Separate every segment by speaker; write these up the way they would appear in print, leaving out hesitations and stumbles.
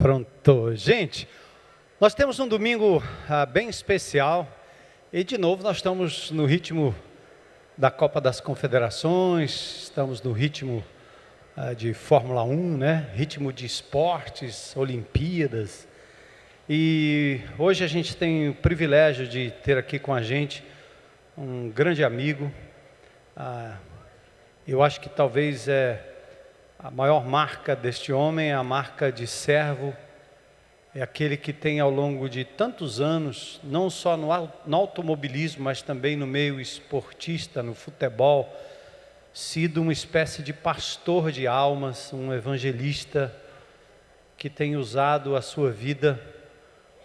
Speaker 1: Pronto, gente, nós temos um domingo bem especial e de novo nós estamos no ritmo da Copa das Confederações, estamos no ritmo de Fórmula 1, né? Ritmo de esportes, Olimpíadas. E hoje a gente tem o privilégio de ter aqui com a gente um grande amigo. Eu acho que talvez a maior marca deste homem é a marca de servo, é aquele que tem ao longo de tantos anos, não só no automobilismo, mas também no meio esportista, no futebol, sido uma espécie de pastor de almas, um evangelista que tem usado a sua vida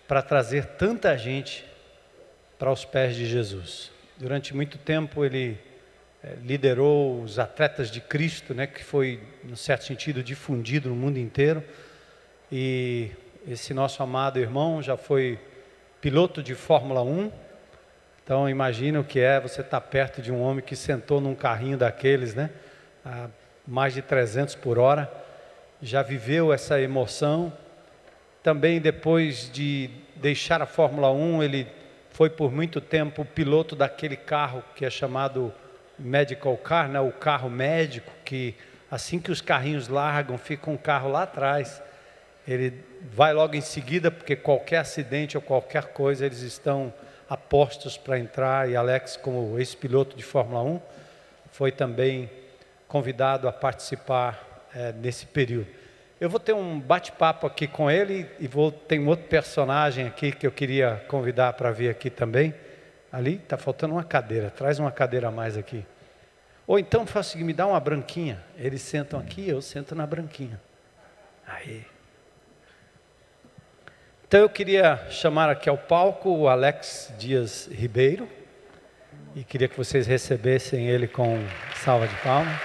Speaker 1: para trazer tanta gente para os pés de Jesus. Durante muito tempo ele liderou os Atletas de Cristo, né, que foi, no certo sentido, difundido no mundo inteiro. E esse nosso amado irmão já foi piloto de Fórmula 1. Então imagina o que é você estar perto de um homem que sentou num carrinho daqueles, né, a mais de 300 por hora. Já viveu essa emoção. Também depois de deixar a Fórmula 1, ele foi por muito tempo piloto daquele carro que é chamado medical car, né? O carro médico, que assim que os carrinhos largam, fica um carro lá atrás. Ele vai logo em seguida, porque qualquer acidente ou qualquer coisa, eles estão a postos para entrar. E Alex, como ex-piloto de Fórmula 1, foi também convidado a participar nesse período. Eu vou ter um bate-papo aqui com ele e tem um outro personagem aqui que eu queria convidar para vir aqui também. Ali está faltando uma cadeira, traz uma cadeira a mais aqui. Ou então faça o seguinte, me dá uma branquinha. Eles sentam aqui, eu sento na branquinha. Aí. Então eu queria chamar aqui ao palco o Alex Dias Ribeiro. E queria que vocês recebessem ele com salva de palmas.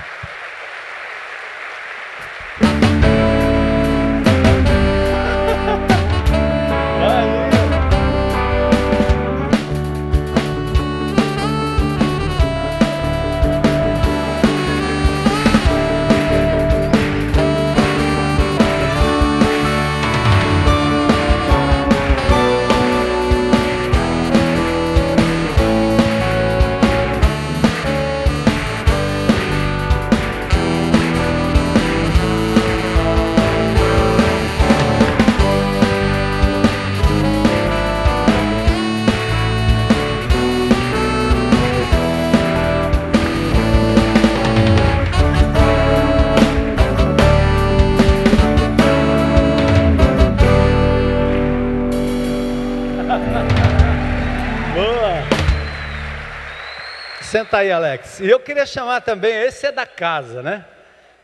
Speaker 1: Senta aí, Alex. E eu queria chamar também, esse é da casa, né?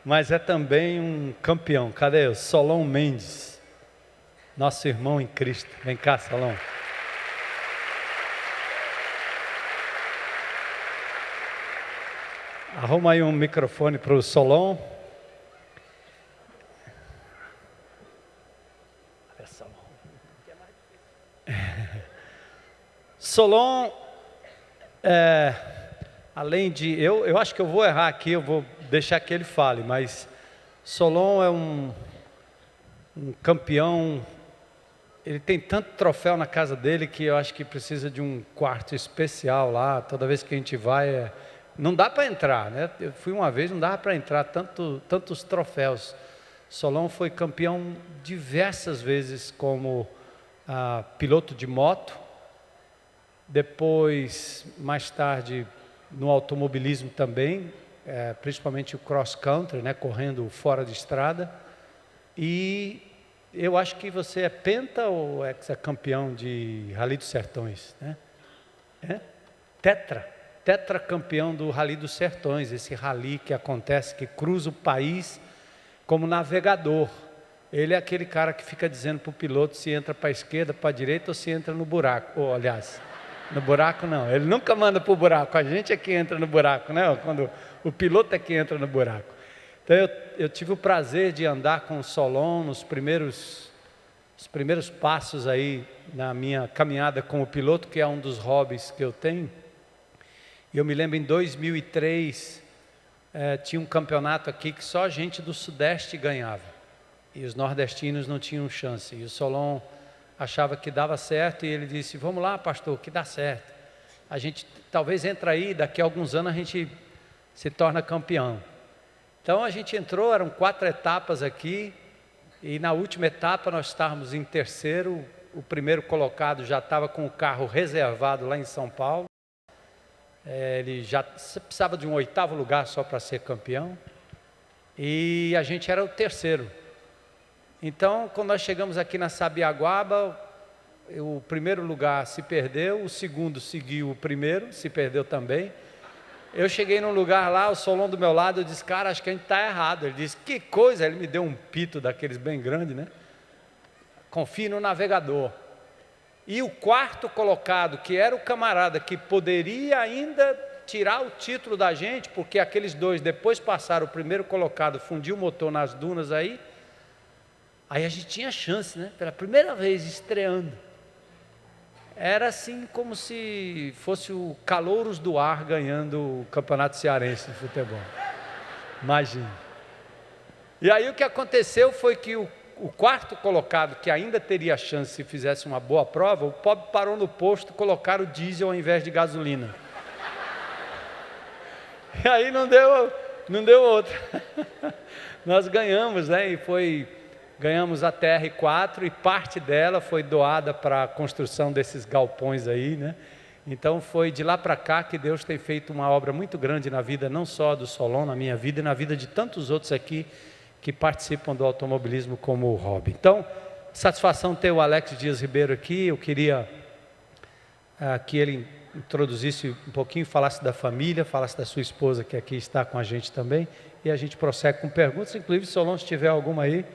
Speaker 1: Mas é também um campeão. Cadê o Solon Mendes? Nosso irmão em Cristo. Vem cá, Solon. Arruma aí um microfone para o Solon. Solon além de, eu acho que eu vou errar aqui, eu vou deixar que ele fale, mas Solon é um campeão, ele tem tanto troféu na casa dele que eu acho que precisa de um quarto especial lá. Toda vez que a gente vai, não dá para entrar, né? Eu fui uma vez, não dava para entrar, tantos troféus. Solon foi campeão diversas vezes como piloto de moto, depois, mais tarde, no automobilismo também, principalmente o cross country, né, correndo fora de estrada. E eu acho que você é penta ou ex-campeão de Rally dos Sertões, né? Tetra campeão do Rally dos Sertões, esse rally que acontece, que cruza o país como navegador. Ele é aquele cara que fica dizendo para o piloto se entra para a esquerda, para a direita ou se entra no buraco. Ou, aliás, no buraco não, ele nunca manda para o buraco, a gente é que entra no buraco, né? Quando o piloto é que entra no buraco. Então eu tive o prazer de andar com o Solon nos primeiros passos aí na minha caminhada como piloto, que é um dos hobbies que eu tenho. E eu me lembro em 2003, tinha um campeonato aqui que só gente do Sudeste ganhava. e os nordestinos não tinham chance. E o Solon achava que dava certo e ele disse: vamos lá, pastor, que dá certo. A gente talvez entra aí, daqui a alguns anos a gente se torna campeão. Então a gente entrou, eram 4 etapas aqui, e na última etapa nós estávamos em terceiro. O primeiro colocado já estava com o carro reservado lá em São Paulo. Ele já precisava de um 8º lugar só para ser campeão. E a gente era o terceiro. Então, quando nós chegamos aqui na Sabiaguaba, o primeiro lugar se perdeu, o segundo seguiu o primeiro, se perdeu também. Eu cheguei num lugar lá, o Solon do meu lado, eu disse: cara, acho que a gente está errado. Ele disse: que coisa? Ele me deu um pito daqueles bem grandes, né? Confie no navegador. E o 4º colocado, que era o camarada que poderia ainda tirar o título da gente, porque aqueles 2 depois passaram o primeiro colocado, fundiu o motor nas dunas aí a gente tinha chance, né? Pela primeira vez estreando. Era assim como se fosse o Calouros do Ar ganhando o Campeonato Cearense de futebol. Imagina. E aí o que aconteceu foi que o 4º colocado, que ainda teria chance se fizesse uma boa prova, o pobre parou no posto, colocaram diesel ao invés de gasolina. E aí não deu outra. Nós ganhamos, né? Ganhamos a TR4 e parte dela foi doada para a construção desses galpões aí, né? Então foi de lá para cá que Deus tem feito uma obra muito grande na vida, não só do Solon, na minha vida e na vida de tantos outros aqui que participam do automobilismo como o hobby. Então, satisfação ter o Alex Dias Ribeiro aqui. Eu queria que ele introduzisse um pouquinho, falasse da família, falasse da sua esposa que aqui está com a gente também, e a gente prossegue com perguntas, inclusive Solon, se tiver alguma aí,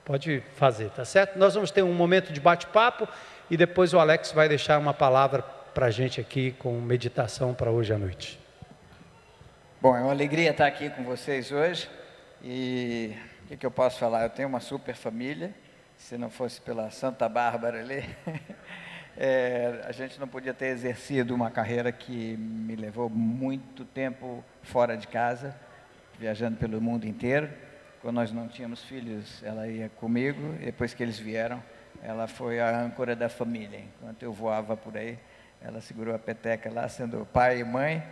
Speaker 1: pode fazer, tá certo? Nós vamos ter um momento de bate-papo e depois o Alex vai deixar uma palavra para a gente aqui com meditação para hoje à noite.
Speaker 2: Bom, é uma alegria estar aqui com vocês hoje e o que eu posso falar? Eu tenho uma super família, se não fosse pela Santa Bárbara ali, a gente não podia ter exercido uma carreira que me levou muito tempo fora de casa, viajando pelo mundo inteiro. Quando nós não tínhamos filhos, ela ia comigo, e depois que eles vieram, ela foi a âncora da família. Enquanto eu voava por aí, ela segurou a peteca lá, sendo pai e mãe,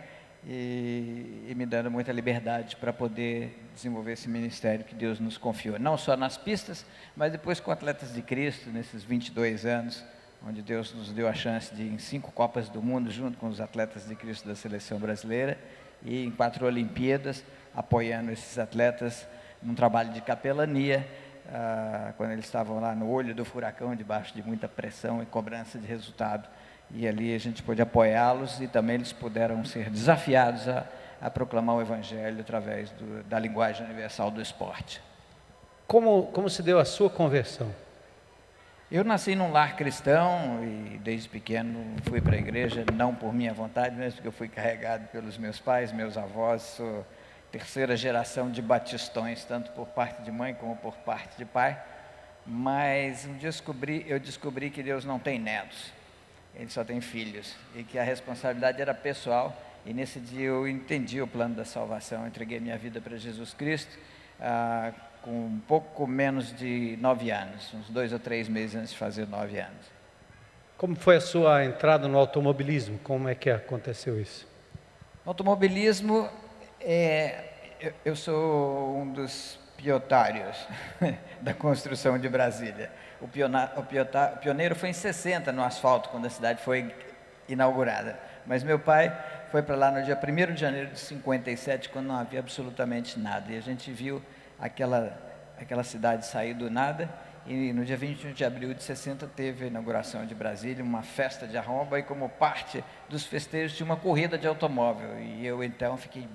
Speaker 2: e me dando muita liberdade para poder desenvolver esse ministério que Deus nos confiou. Não só nas pistas, mas depois com Atletas de Cristo, nesses 22 anos, onde Deus nos deu a chance de ir em 5 Copas do Mundo, junto com os Atletas de Cristo da Seleção Brasileira, e em 4 Olimpíadas, apoiando esses atletas num trabalho de capelania, quando eles estavam lá no olho do furacão, debaixo de muita pressão e cobrança de resultado. E ali a gente pôde apoiá-los e também eles puderam ser desafiados a proclamar o Evangelho através da linguagem universal do esporte.
Speaker 1: Como se deu a sua conversão?
Speaker 2: Eu nasci num lar cristão e desde pequeno fui para a igreja, não por minha vontade, mas porque eu fui carregado pelos meus pais, meus avós. Sou terceira geração de batistões, tanto por parte de mãe como por parte de pai. Mas um dia eu descobri que Deus não tem netos, Ele só tem filhos, e que a responsabilidade era pessoal. E nesse dia eu entendi o plano da salvação, eu entreguei minha vida para Jesus Cristo, com um pouco menos de 9 anos, uns 2 ou 3 meses antes de fazer 9 anos.
Speaker 1: Como foi a sua entrada no automobilismo? Como é que aconteceu isso?
Speaker 2: Automobilismo, eu sou um dos piotários da construção de Brasília. O pioneiro foi em 60 no asfalto, quando a cidade foi inaugurada. Mas meu pai foi para lá no dia 1º de janeiro de 57, quando não havia absolutamente nada. E a gente viu aquela cidade sair do nada, e no dia 21 de abril de 60 teve a inauguração de Brasília, uma festa de arromba, e como parte dos festejos tinha uma corrida de automóvel, e eu então fiquei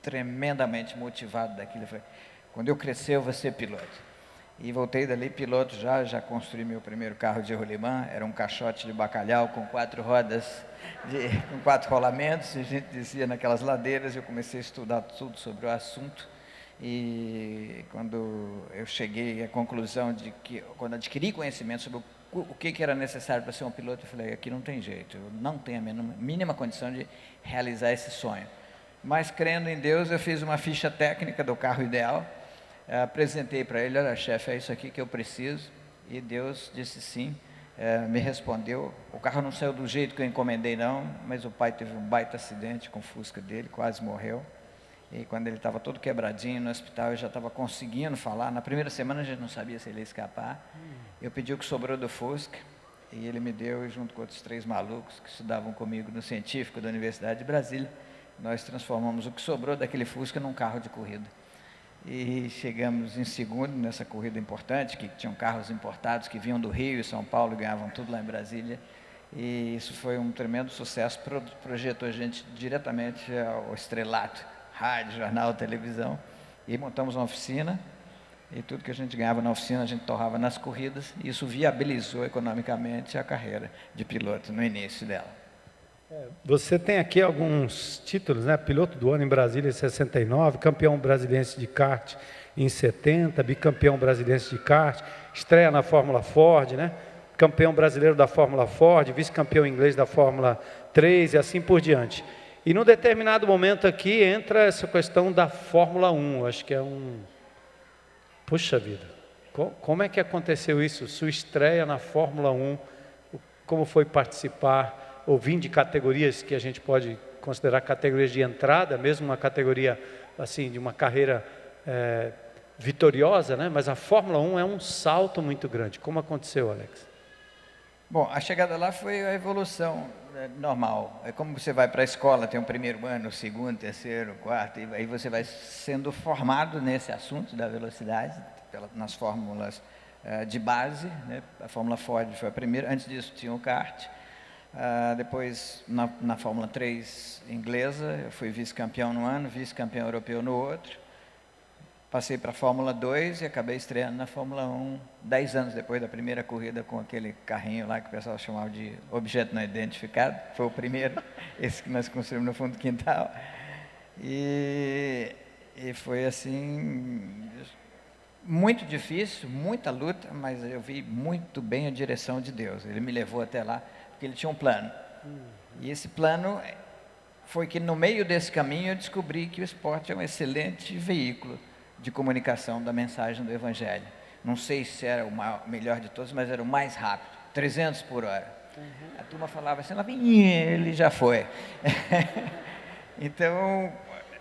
Speaker 2: tremendamente motivado daquilo. Eu falei, quando eu crescer eu vou ser piloto. E voltei dali piloto, já construí meu primeiro carro de rolimã, era um caixote de bacalhau com 4 rodas, com 4 rolamentos, e a gente descia naquelas ladeiras. Eu comecei a estudar tudo sobre o assunto, e quando eu cheguei à conclusão de que, quando adquiri conhecimento sobre o que era necessário para ser um piloto, eu falei, aqui não tem jeito, eu não tenho a mínima condição de realizar esse sonho. Mas crendo em Deus, eu fiz uma ficha técnica do carro ideal, Apresentei para ele, olha, chefe, é isso aqui que eu preciso. E Deus disse sim, me respondeu. O carro não saiu do jeito que eu encomendei não, mas o pai teve um baita acidente com o Fusca dele, quase morreu. E quando ele estava todo quebradinho no hospital, eu já estava conseguindo falar. Na primeira semana a gente não sabia se ele ia escapar. Eu pedi o que sobrou do Fusca, e ele me deu, junto com outros 3 malucos que estudavam comigo no Científico da Universidade de Brasília. Nós transformamos o que sobrou daquele Fusca num carro de corrida. E chegamos em segundo nessa corrida importante, que tinham carros importados que vinham do Rio e São Paulo, ganhavam tudo lá em Brasília. E isso foi um tremendo sucesso, projetou a gente diretamente ao estrelato, rádio, jornal, televisão. E montamos uma oficina, e tudo que a gente ganhava na oficina a gente torrava nas corridas, e isso viabilizou economicamente a carreira de piloto no início dela.
Speaker 1: Você tem aqui alguns títulos, né? Piloto do ano em Brasília em 69, campeão brasiliense de kart em 70, bicampeão brasiliense de kart, estreia na Fórmula Ford, né? Campeão brasileiro da Fórmula Ford, vice-campeão inglês da Fórmula 3 e assim por diante. E num determinado momento aqui entra essa questão da Fórmula 1, acho que é Puxa vida, como é que aconteceu isso? Sua estreia na Fórmula 1, como foi participar, ou vir de categorias que a gente pode considerar categorias de entrada, mesmo uma categoria assim, de uma carreira vitoriosa, né? Mas a Fórmula 1 é um salto muito grande. Como aconteceu, Alex?
Speaker 2: Bom, a chegada lá foi a evolução normal. É como você vai para a escola, tem um primeiro ano, segundo, terceiro, quarto, e aí você vai sendo formado nesse assunto da velocidade, nas fórmulas de base, né? A Fórmula Ford foi a primeira, antes disso tinha o kart. Depois, na Fórmula 3 inglesa, eu fui vice-campeão no ano, vice-campeão europeu no outro. Passei para a Fórmula 2 e acabei estreando na Fórmula 1, 10 anos depois da primeira corrida com aquele carrinho lá que o pessoal chamava de objeto não identificado. Foi o primeiro, esse que nós construímos no fundo do quintal. E foi assim, muito difícil, muita luta, mas eu vi muito bem a direção de Deus. Ele me levou até lá, porque ele tinha um plano. E esse plano foi que no meio desse caminho eu descobri que o esporte é um excelente veículo de comunicação da mensagem do Evangelho. Não sei se era o melhor de todos, mas era o mais rápido, 300 por hora. A turma falava assim, lá vem ele, já foi. Então,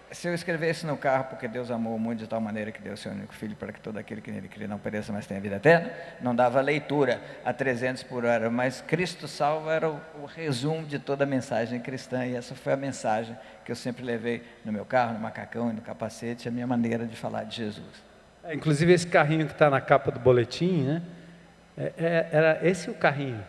Speaker 2: se eu escrevesse no carro, porque Deus amou o mundo de tal maneira que deu seu único filho para que todo aquele que nele crê não pereça, mas tenha vida eterna, não dava leitura a 300 por hora, mas Cristo salva era o resumo de toda a mensagem cristã, e essa foi a mensagem que eu sempre levei no meu carro, no macacão e no capacete, a minha maneira de falar de Jesus.
Speaker 1: Inclusive esse carrinho que está na capa do boletim, né? Era esse o carrinho?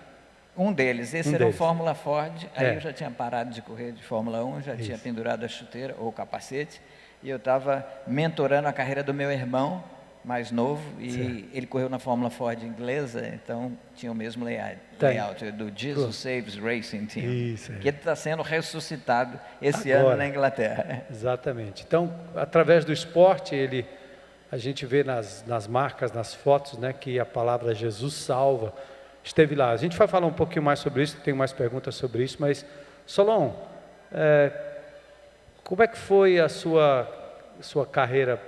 Speaker 2: Um deles, esse era o Fórmula Ford, aí eu já tinha parado de correr de Fórmula 1, já tinha pendurado a chuteira ou o capacete, e eu estava mentorando a carreira do meu irmão mais novo, e ele correu na Fórmula Ford inglesa, então tinha o mesmo layout do Jesus Saves Racing Team, que ele está sendo ressuscitado esse ano na Inglaterra.
Speaker 1: Exatamente. Então, através do esporte, a gente vê nas marcas, nas fotos, né, que a palavra Jesus salva esteve lá. A gente vai falar um pouquinho mais sobre isso, tenho mais perguntas sobre isso, mas, Solon, como é que foi a sua carreira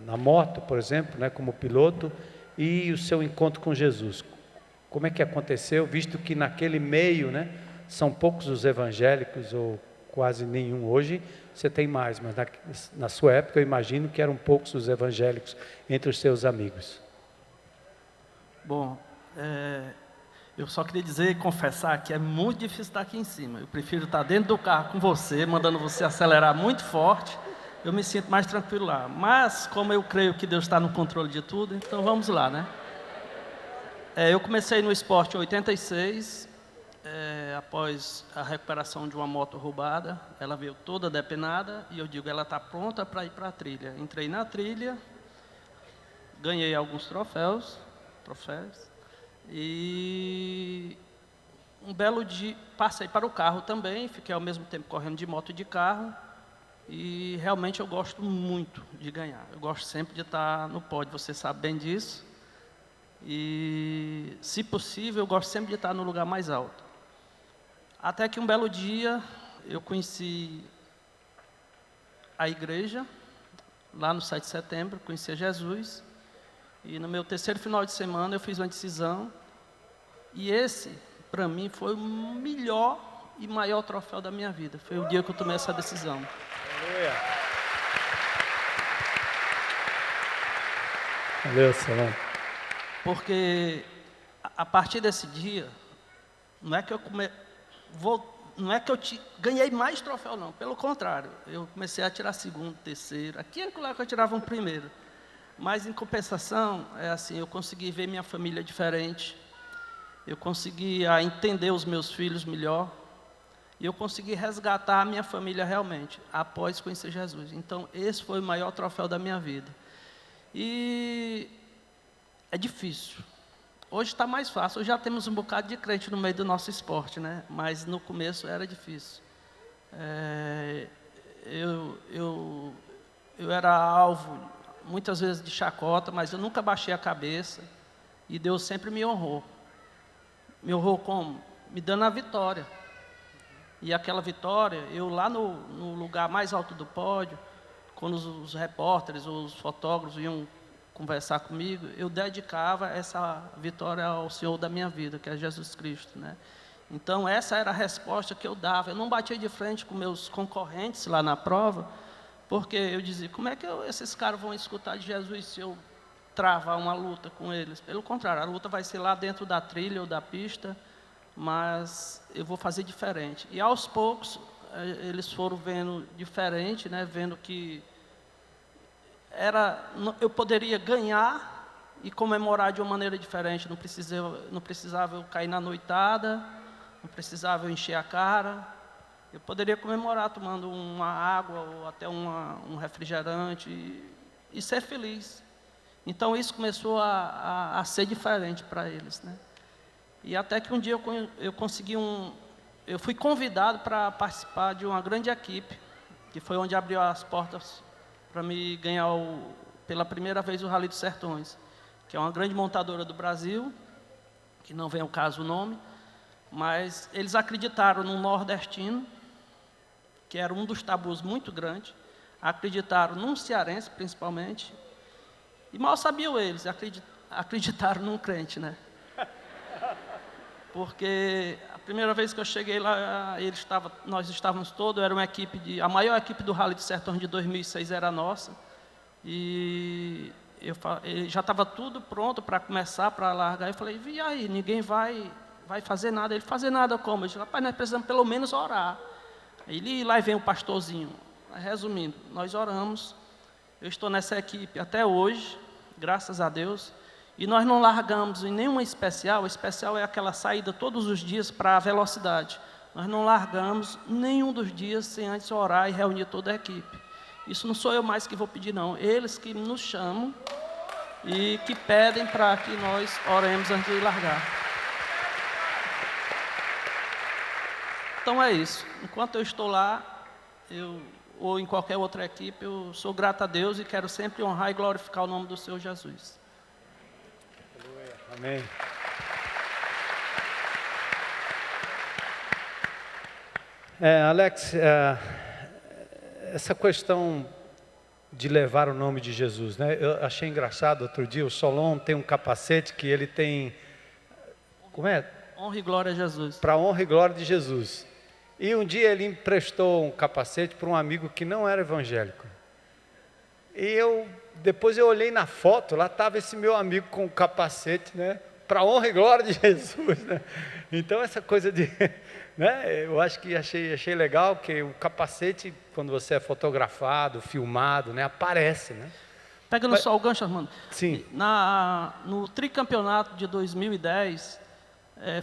Speaker 1: na moto, por exemplo, né, como piloto, e o seu encontro com Jesus? Como é que aconteceu, visto que naquele meio, né, são poucos os evangélicos, ou quase nenhum. Hoje você tem mais, mas na sua época eu imagino que eram poucos os evangélicos entre os seus amigos.
Speaker 3: Bom, eu só queria dizer e confessar que é muito difícil estar aqui em cima. Eu prefiro estar dentro do carro com você, mandando você acelerar muito forte. Eu me sinto mais tranquilo lá. Mas, como eu creio que Deus está no controle de tudo, então vamos lá, né? Eu comecei no esporte em 86, após a recuperação de uma moto roubada. Ela veio toda depenada e eu digo, ela está pronta para ir para a trilha. Entrei na trilha, ganhei alguns troféus, e um belo dia passei para o carro também, fiquei ao mesmo tempo correndo de moto e de carro, e realmente eu gosto muito de ganhar. Eu gosto sempre de estar no pódio, você sabe bem disso, e se possível eu gosto sempre de estar no lugar mais alto. Até que um belo dia eu conheci a igreja, lá no 7 de setembro, conheci Jesus. E no meu terceiro final de semana eu fiz uma decisão. E esse, para mim, foi o melhor e maior troféu da minha vida. Foi o dia que eu tomei essa decisão.
Speaker 1: Aleluia. Valeu, Salão.
Speaker 3: Porque a partir desse dia, não é que eu ganhei mais troféu, não. Pelo contrário, eu comecei a tirar segundo, terceiro. Aqui é lá que eu tirava um primeiro. Mas, em compensação, eu consegui ver minha família diferente. Eu consegui entender os meus filhos melhor. E eu consegui resgatar a minha família realmente, após conhecer Jesus. Então, esse foi o maior troféu da minha vida. E é difícil. Hoje está mais fácil. Hoje já temos um bocado de crente no meio do nosso esporte, né? Mas no começo era difícil. Eu era alvo, muitas vezes, de chacota, mas eu nunca baixei a cabeça. E Deus sempre me honrou. Me honrou como? Me dando a vitória. E aquela vitória, eu lá no lugar mais alto do pódio, quando os repórteres, os fotógrafos iam conversar comigo, eu dedicava essa vitória ao Senhor da minha vida, que é Jesus Cristo, né? Então, essa era a resposta que eu dava. Eu não batia de frente com meus concorrentes lá na prova, porque eu dizia, como é que esses caras vão escutar de Jesus se eu travar uma luta com eles? Pelo contrário, a luta vai ser lá dentro da trilha ou da pista, mas eu vou fazer diferente. E aos poucos, eles foram vendo diferente, né? Vendo que eu poderia ganhar e comemorar de uma maneira diferente. Não precisava eu cair na noitada, não precisava eu encher a cara. Eu poderia comemorar tomando uma água ou até um refrigerante e ser feliz. Então isso começou a ser diferente para eles, né? E até que um dia eu fui convidado para participar de uma grande equipe, que foi onde abriu as portas para me ganhar pela primeira vez o Rally dos Sertões, que é uma grande montadora do Brasil, que não vem ao caso o nome, mas eles acreditaram no nordestino, que era um dos tabus muito grande, acreditaram num cearense, principalmente, e mal sabiam eles, acreditaram num crente, né? Porque a primeira vez que eu cheguei lá, nós estávamos todos, era uma equipe a maior equipe do Rally dos Sertões de 2006 era a nossa, e já estava tudo pronto para começar, para largar. Eu falei, e aí, ninguém vai fazer nada? Ele, fazer nada como? Eu disse, rapaz, nós precisamos pelo menos orar. Ele, lá vem o pastorzinho. Resumindo, nós oramos, eu estou nessa equipe até hoje, graças a Deus, e nós não largamos em nenhuma especial. O especial é aquela saída todos os dias para a velocidade. Nós não largamos nenhum dos dias sem antes orar e reunir toda a equipe. Isso não sou eu mais que vou pedir, não. Eles que nos chamam e que pedem para que nós oremos antes de largar. Então é isso. Enquanto eu estou lá, ou em qualquer outra equipe, eu sou grato a Deus e quero sempre honrar e glorificar o nome do Senhor Jesus.
Speaker 1: Amém. Alex, essa questão de levar o nome de Jesus, né? Eu achei engraçado outro dia, o Solon tem um capacete que ele tem, como é?
Speaker 3: Honra e glória a Jesus.
Speaker 1: Para honra e glória de Jesus. E um dia ele emprestou um capacete para um amigo que não era evangélico. E depois eu olhei na foto, lá estava esse meu amigo com o capacete, né? Para honra e glória de Jesus, né? Então essa coisa de, né? Eu acho que achei legal que o capacete, quando você é fotografado, filmado, né? Aparece, né?
Speaker 3: Pegando só o gancho, Armando.
Speaker 1: Sim.
Speaker 3: No tricampeonato de 2010,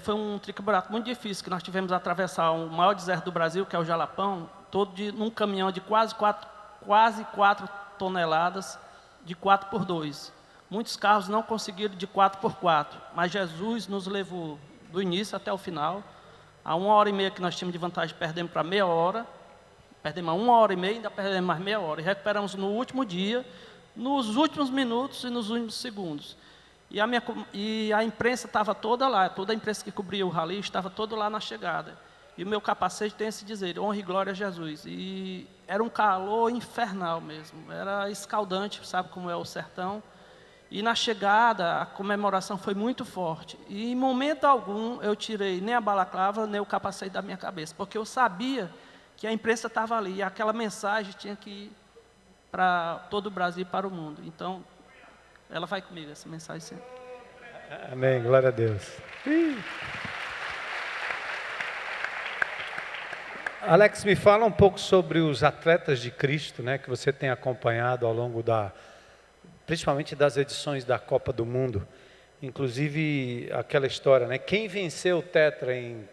Speaker 3: foi um tricampeonato muito difícil, que nós tivemos a atravessar o maior deserto do Brasil, que é o Jalapão, num caminhão de quase 4 toneladas, de 4x2. Muitos carros não conseguiram de 4x4, mas Jesus nos levou do início até o final. A 1h30 que nós tínhamos de vantagem, perdemos para meia hora, perdemos a 1h30, ainda perdemos mais meia hora, e recuperamos no último dia, nos últimos minutos e nos últimos segundos. E a imprensa estava toda lá, toda a imprensa que cobria o rally estava toda lá na chegada. E o meu capacete tem esse dizer, honra e glória a Jesus. E era um calor infernal mesmo, era escaldante, sabe como é o sertão. E na chegada, a comemoração foi muito forte. E em momento algum eu tirei nem a balaclava, nem o capacete da minha cabeça, porque eu sabia que a imprensa estava ali, e aquela mensagem tinha que ir para todo o Brasil e para o mundo. Então, ela vai comigo, essa mensagem sempre.
Speaker 1: Amém, glória a Deus. Alex, me fala um pouco sobre os atletas de Cristo, né, que você tem acompanhado ao longo principalmente das edições da Copa do Mundo. Inclusive aquela história, né, quem venceu o Tetra em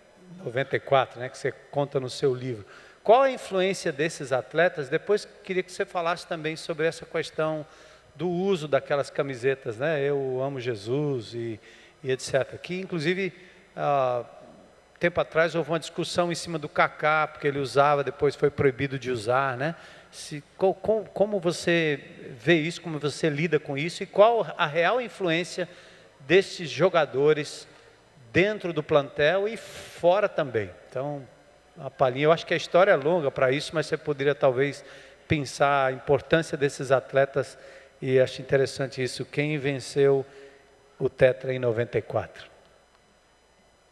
Speaker 1: 94, né, que você conta no seu livro. Qual a influência desses atletas? Depois queria que você falasse também sobre essa questão do uso daquelas camisetas, né? Eu amo Jesus e etc. Que inclusive tempo atrás houve uma discussão em cima do Kaká, porque ele usava, depois foi proibido de usar, né? Como você vê isso, como você lida com isso e qual a real influência desses jogadores dentro do plantel e fora também? Então, a palhinha, eu acho que a história é longa para isso, mas você poderia talvez pensar a importância desses atletas e acho interessante isso, quem venceu o Tetra em 94.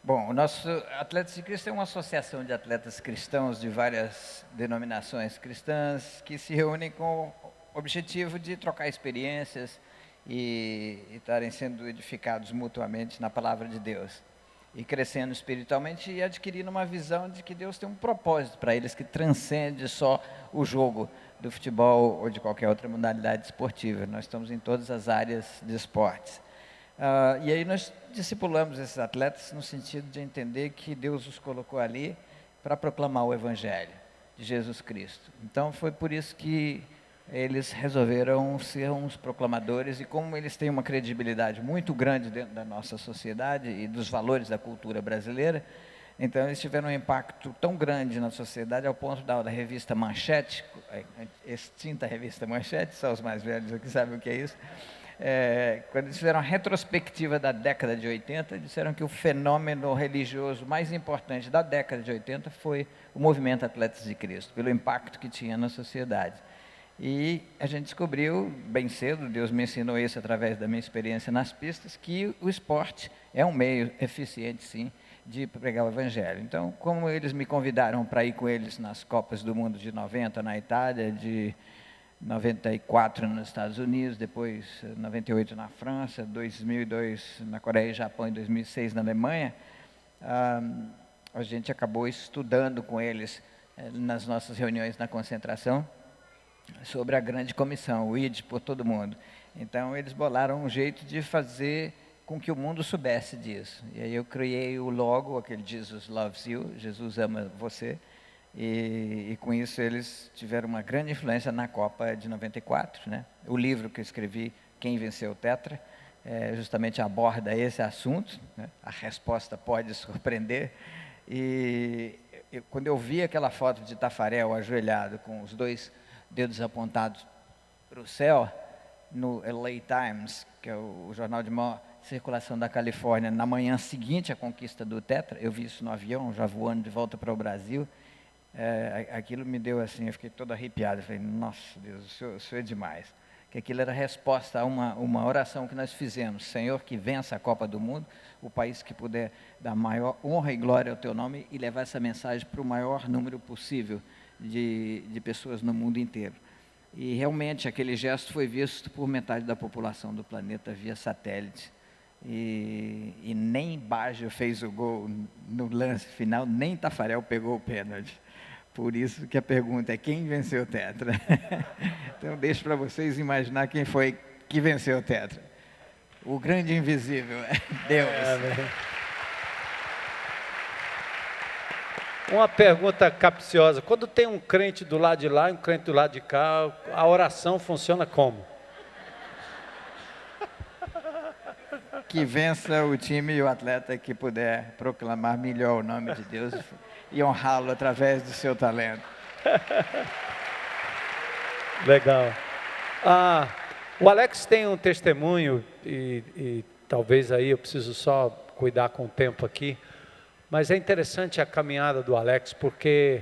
Speaker 2: Bom, o nosso Atletas de Cristo é uma associação de atletas cristãos de várias denominações cristãs que se reúnem com o objetivo de trocar experiências e estarem sendo edificados mutuamente na palavra de Deus. E crescendo espiritualmente e adquirindo uma visão de que Deus tem um propósito para eles que transcende só o jogo do futebol ou de qualquer outra modalidade esportiva. Nós estamos em todas as áreas de esportes. E aí nós discipulamos esses atletas no sentido de entender que Deus os colocou ali para proclamar o Evangelho de Jesus Cristo. Então foi por isso que eles resolveram ser uns proclamadores e como eles têm uma credibilidade muito grande dentro da nossa sociedade e dos valores da cultura brasileira, então eles tiveram um impacto tão grande na sociedade ao ponto da revista Manchete, a extinta revista Manchete, só os mais velhos aqui sabem o que é isso, quando eles fizeram a retrospectiva da década de 80, disseram que o fenômeno religioso mais importante da década de 80 foi o movimento Atletas de Cristo, pelo impacto que tinha na sociedade. E a gente descobriu bem cedo, Deus me ensinou isso através da minha experiência nas pistas, que o esporte é um meio eficiente, sim, de pregar o Evangelho. Então, como eles me convidaram para ir com eles nas Copas do Mundo de 90 na Itália, de 94 nos Estados Unidos, depois 98 na França, 2002 na Coreia e Japão e 2006 na Alemanha, a gente acabou estudando com eles nas nossas reuniões na concentração, sobre a grande comissão, o ID por todo mundo. Então, eles bolaram um jeito de fazer com que o mundo soubesse disso. E aí eu criei o logo, aquele Jesus Loves You, Jesus ama você, e com isso eles tiveram uma grande influência na Copa de 94. Né? O livro que eu escrevi, Quem Venceu o Tetra, justamente aborda esse assunto, né? A resposta pode surpreender. E quando eu vi aquela foto de Tafarel ajoelhado com os dois dedos apontados para o céu, no LA Times, que é o jornal de maior circulação da Califórnia, na manhã seguinte à conquista do Tetra, eu vi isso no avião, já voando de volta para o Brasil, aquilo me deu assim, eu fiquei todo arrepiado, eu falei, nossa Deus, o senhor é demais. Que aquilo era a resposta a uma oração que nós fizemos, Senhor, que vença a Copa do Mundo, o país que puder dar maior honra e glória ao teu nome e levar essa mensagem para o maior número possível de pessoas no mundo inteiro. E realmente aquele gesto foi visto por metade da população do planeta via satélite. E nem Baggio fez o gol no lance final, nem Tafarel pegou o pênalti. Por isso que a pergunta é quem venceu o Tetra? Então deixo para vocês imaginar quem foi que venceu o Tetra. O grande invisível, Deus.
Speaker 1: Uma pergunta capciosa. Quando tem um crente do lado de lá e um crente do lado de cá, a oração funciona como?
Speaker 2: Que vença o time e o atleta que puder proclamar melhor o nome de Deus e honrá-lo através do seu talento.
Speaker 1: Legal. O Alex tem um testemunho e talvez aí eu preciso só cuidar com o tempo aqui. Mas é interessante a caminhada do Alex, porque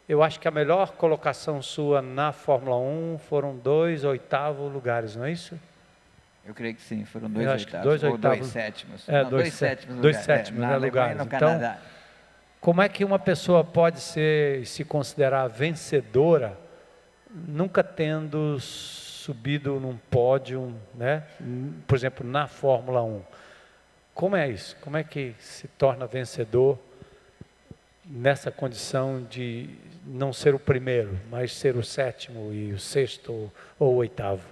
Speaker 1: eu acho que a melhor colocação sua na Fórmula 1 foram 2 oitavos lugares, não é isso?
Speaker 2: Eu creio que sim, foram 2
Speaker 1: Eu acho que
Speaker 2: oitavos,
Speaker 1: 2
Speaker 2: ou
Speaker 1: oitavos.
Speaker 2: 2 sétimos.
Speaker 1: É,
Speaker 2: Não,
Speaker 1: 2
Speaker 2: 2 sétimos
Speaker 1: dois
Speaker 2: lugares.
Speaker 1: sétimos,
Speaker 2: Na
Speaker 1: né,
Speaker 2: Alemanha e
Speaker 1: lugares.
Speaker 2: no
Speaker 1: Então,
Speaker 2: Canadá.
Speaker 1: como é que uma pessoa pode se considerar vencedora, nunca tendo subido num pódio, né? Por exemplo, na Fórmula 1? Como é isso? Como é que se torna vencedor nessa condição de não ser o primeiro, mas ser o sétimo e o sexto ou o oitavo?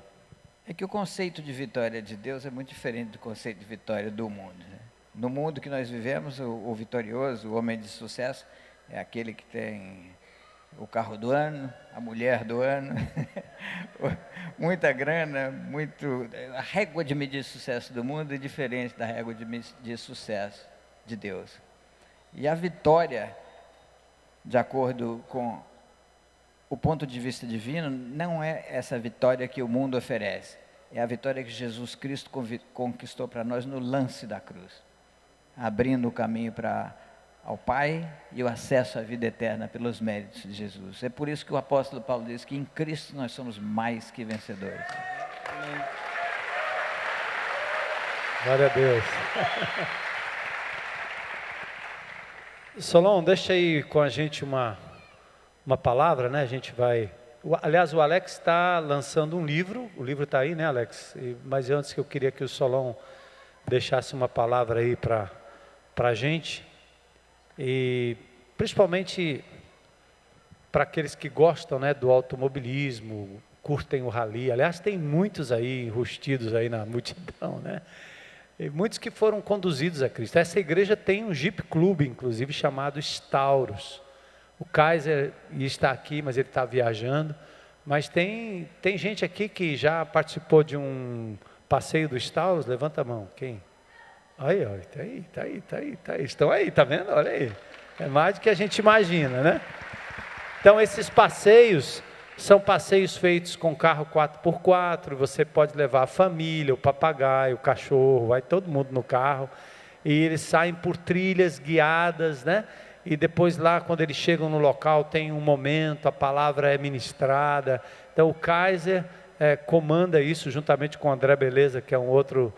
Speaker 2: É que o conceito de vitória de Deus é muito diferente do conceito de vitória do mundo, né? No mundo que nós vivemos, o vitorioso, o homem de sucesso, é aquele que tem o carro do ano, a mulher do ano, muita grana, a régua de medir sucesso do mundo é diferente da régua de medir sucesso de Deus. E a vitória, de acordo com o ponto de vista divino, não é essa vitória que o mundo oferece. É a vitória que Jesus Cristo conquistou para nós no lance da cruz, abrindo o caminho ao Pai e o acesso à vida eterna pelos méritos de Jesus. É por isso que o apóstolo Paulo diz que em Cristo nós somos mais que vencedores.
Speaker 1: Glória a Deus. Solon, deixa aí com a gente uma palavra, né? A gente vai... Aliás, o Alex está lançando um livro, o livro está aí, né, Alex? Mas antes que eu queria que o Solon deixasse uma palavra aí para a gente, e principalmente para aqueles que gostam, né, do automobilismo, curtem o rally. Aliás, tem muitos aí enrustidos aí na multidão, né? E muitos que foram conduzidos a Cristo. Essa igreja tem um Jeep Clube, inclusive, chamado Stauros. O Kaiser está aqui, mas ele está viajando. Mas tem gente aqui que já participou de um passeio do Stauros. Levanta a mão. Quem? Aí, ó, tá aí. Estão aí, tá vendo? Olha aí. É mais do que a gente imagina, né? Então, esses passeios são passeios feitos com carro 4x4. Você pode levar a família, o papagaio, o cachorro, vai todo mundo no carro. E eles saem por trilhas guiadas, né? E depois lá, quando eles chegam no local, tem um momento, a palavra é ministrada. Então, o Kaiser comanda isso, juntamente com o André Beleza, que é um outro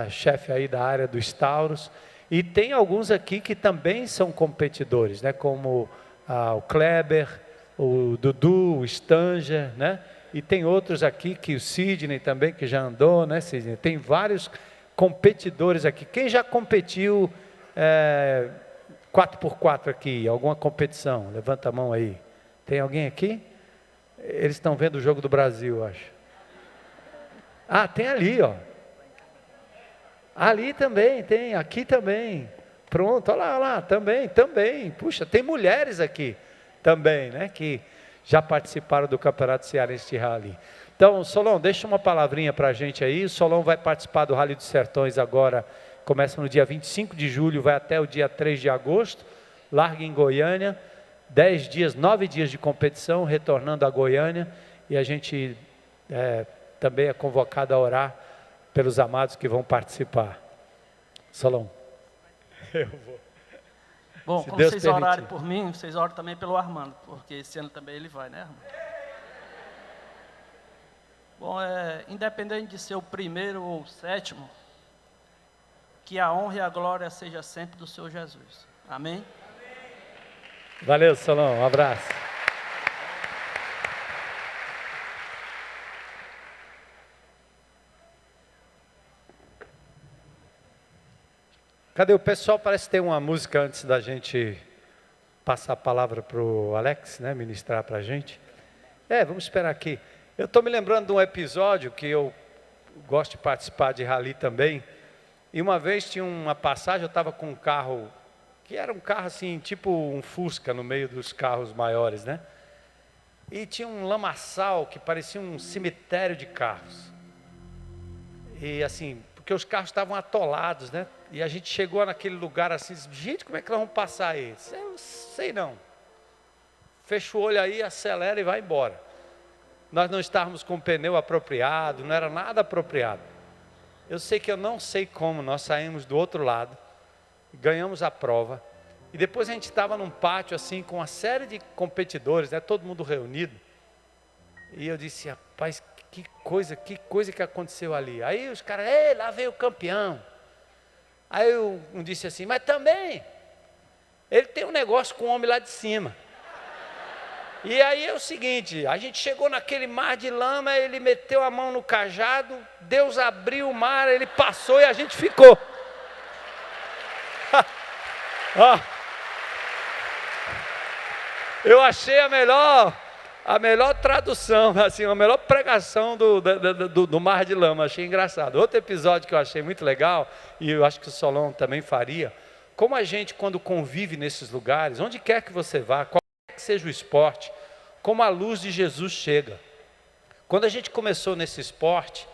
Speaker 1: chefe aí da área dos Stauros. E tem alguns aqui que também são competidores, né? Como o Kleber, o Dudu, o Stanger, né? E tem outros aqui, que o Sidney também, que já andou, né, Sidney? Tem vários competidores aqui. Quem já competiu 4x4 aqui, alguma competição? Levanta a mão aí. Tem alguém aqui? Eles estão vendo o Jogo do Brasil, eu acho. Ah, tem ali, ó. Ali também, tem, aqui também. Pronto, olha lá, também. Puxa, tem mulheres aqui também, né, que já participaram do Campeonato Cearense de Rally. Então, Solon, deixa uma palavrinha para a gente aí. O Solon vai participar do Rally dos Sertões agora, começa no dia 25 de julho, vai até o dia 3 de agosto, larga em Goiânia, 10 dias, 9 dias de competição, retornando a Goiânia, e a gente também é convocado a orar pelos amados que vão participar. Solon. Eu vou.
Speaker 3: Bom,
Speaker 1: Se
Speaker 3: como
Speaker 1: Deus
Speaker 3: vocês
Speaker 1: permitir.
Speaker 3: orarem por mim, vocês oram também pelo Armando, porque esse ano também ele vai, né, Armando? Bom, independente de ser o primeiro ou o sétimo, que a honra e a glória seja sempre do Senhor Jesus. Amém?
Speaker 1: Valeu, Solon, um abraço. Cadê o pessoal? Parece ter uma música antes da gente passar a palavra para o Alex, né, ministrar para a gente. Vamos esperar aqui. Eu estou me lembrando de um episódio que eu gosto de participar de rally também. E uma vez tinha uma passagem, eu estava com um carro, que era um carro assim, tipo um Fusca no meio dos carros maiores, né? E tinha um lamaçal que parecia um cemitério de carros. E assim, porque os carros estavam atolados, né? E a gente chegou naquele lugar assim, gente, como é que nós vamos passar aí? Eu sei não. Fecha o olho aí, acelera e vai embora. Nós não estávamos com o pneu apropriado, não era nada apropriado. Eu sei que eu não sei como, nós saímos do outro lado, ganhamos a prova, E depois a gente estava num pátio assim, com uma série de competidores, né, todo mundo reunido. E eu disse, rapaz, que coisa que aconteceu ali. Aí os caras, ei, lá veio o campeão. Aí um disse assim, mas também, ele tem um negócio com o homem lá de cima. E aí é o seguinte, a gente chegou naquele mar de lama, ele meteu a mão no cajado, Deus abriu o mar, ele passou e a gente ficou. Eu achei a melhor tradução, assim, a melhor pregação do mar de lama, achei engraçado. Outro episódio que eu achei muito legal, e eu acho que o Solon também faria, como a gente quando convive nesses lugares, onde quer que você vá, qualquer que seja o esporte, como a luz de Jesus chega. Quando a gente começou nesse esporte,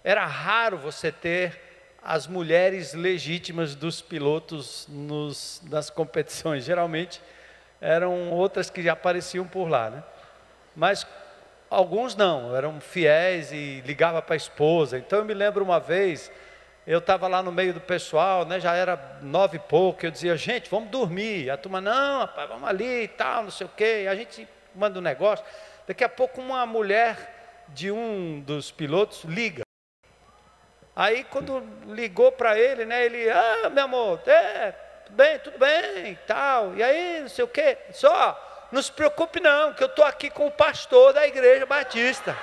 Speaker 1: era raro você ter as mulheres legítimas dos pilotos nas competições, geralmente eram outras que já apareciam por lá, né? Mas alguns não, eram fiéis e ligavam para a esposa. Então eu me lembro uma vez, eu estava lá no meio do pessoal, né, já era 9 e pouco, eu dizia, gente, vamos dormir. A turma, não, rapaz, vamos ali e tal, não sei o quê. E a gente manda um negócio. Daqui a pouco uma mulher de um dos pilotos liga. Aí quando ligou para ele, né, ele, meu amor, tudo bem e tal. E aí, não sei o quê, só, não se preocupe não, que eu estou aqui com o pastor da igreja batista.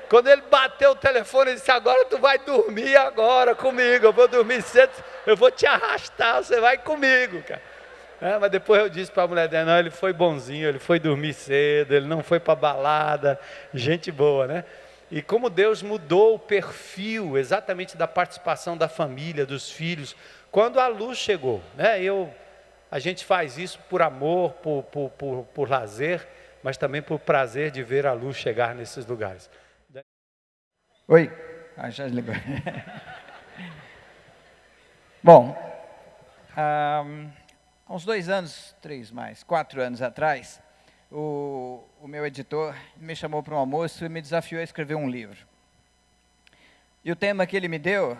Speaker 1: Quando ele bateu o telefone, ele disse, agora tu vai dormir agora comigo, eu vou dormir cedo, eu vou te arrastar, você vai comigo, cara. Mas depois eu disse para a mulher dela, não, ele foi bonzinho, ele foi dormir cedo, ele não foi para balada, gente boa, né? E como Deus mudou o perfil exatamente da participação da família, dos filhos, quando a luz chegou, né? A gente faz isso por amor, por lazer, mas também por prazer de ver a luz chegar nesses lugares.
Speaker 2: Oi, já ligou. Bom, há uns 2 anos, 3 mais, 4 anos atrás, o meu editor me chamou para um almoço e me desafiou a escrever um livro. E o tema que ele me deu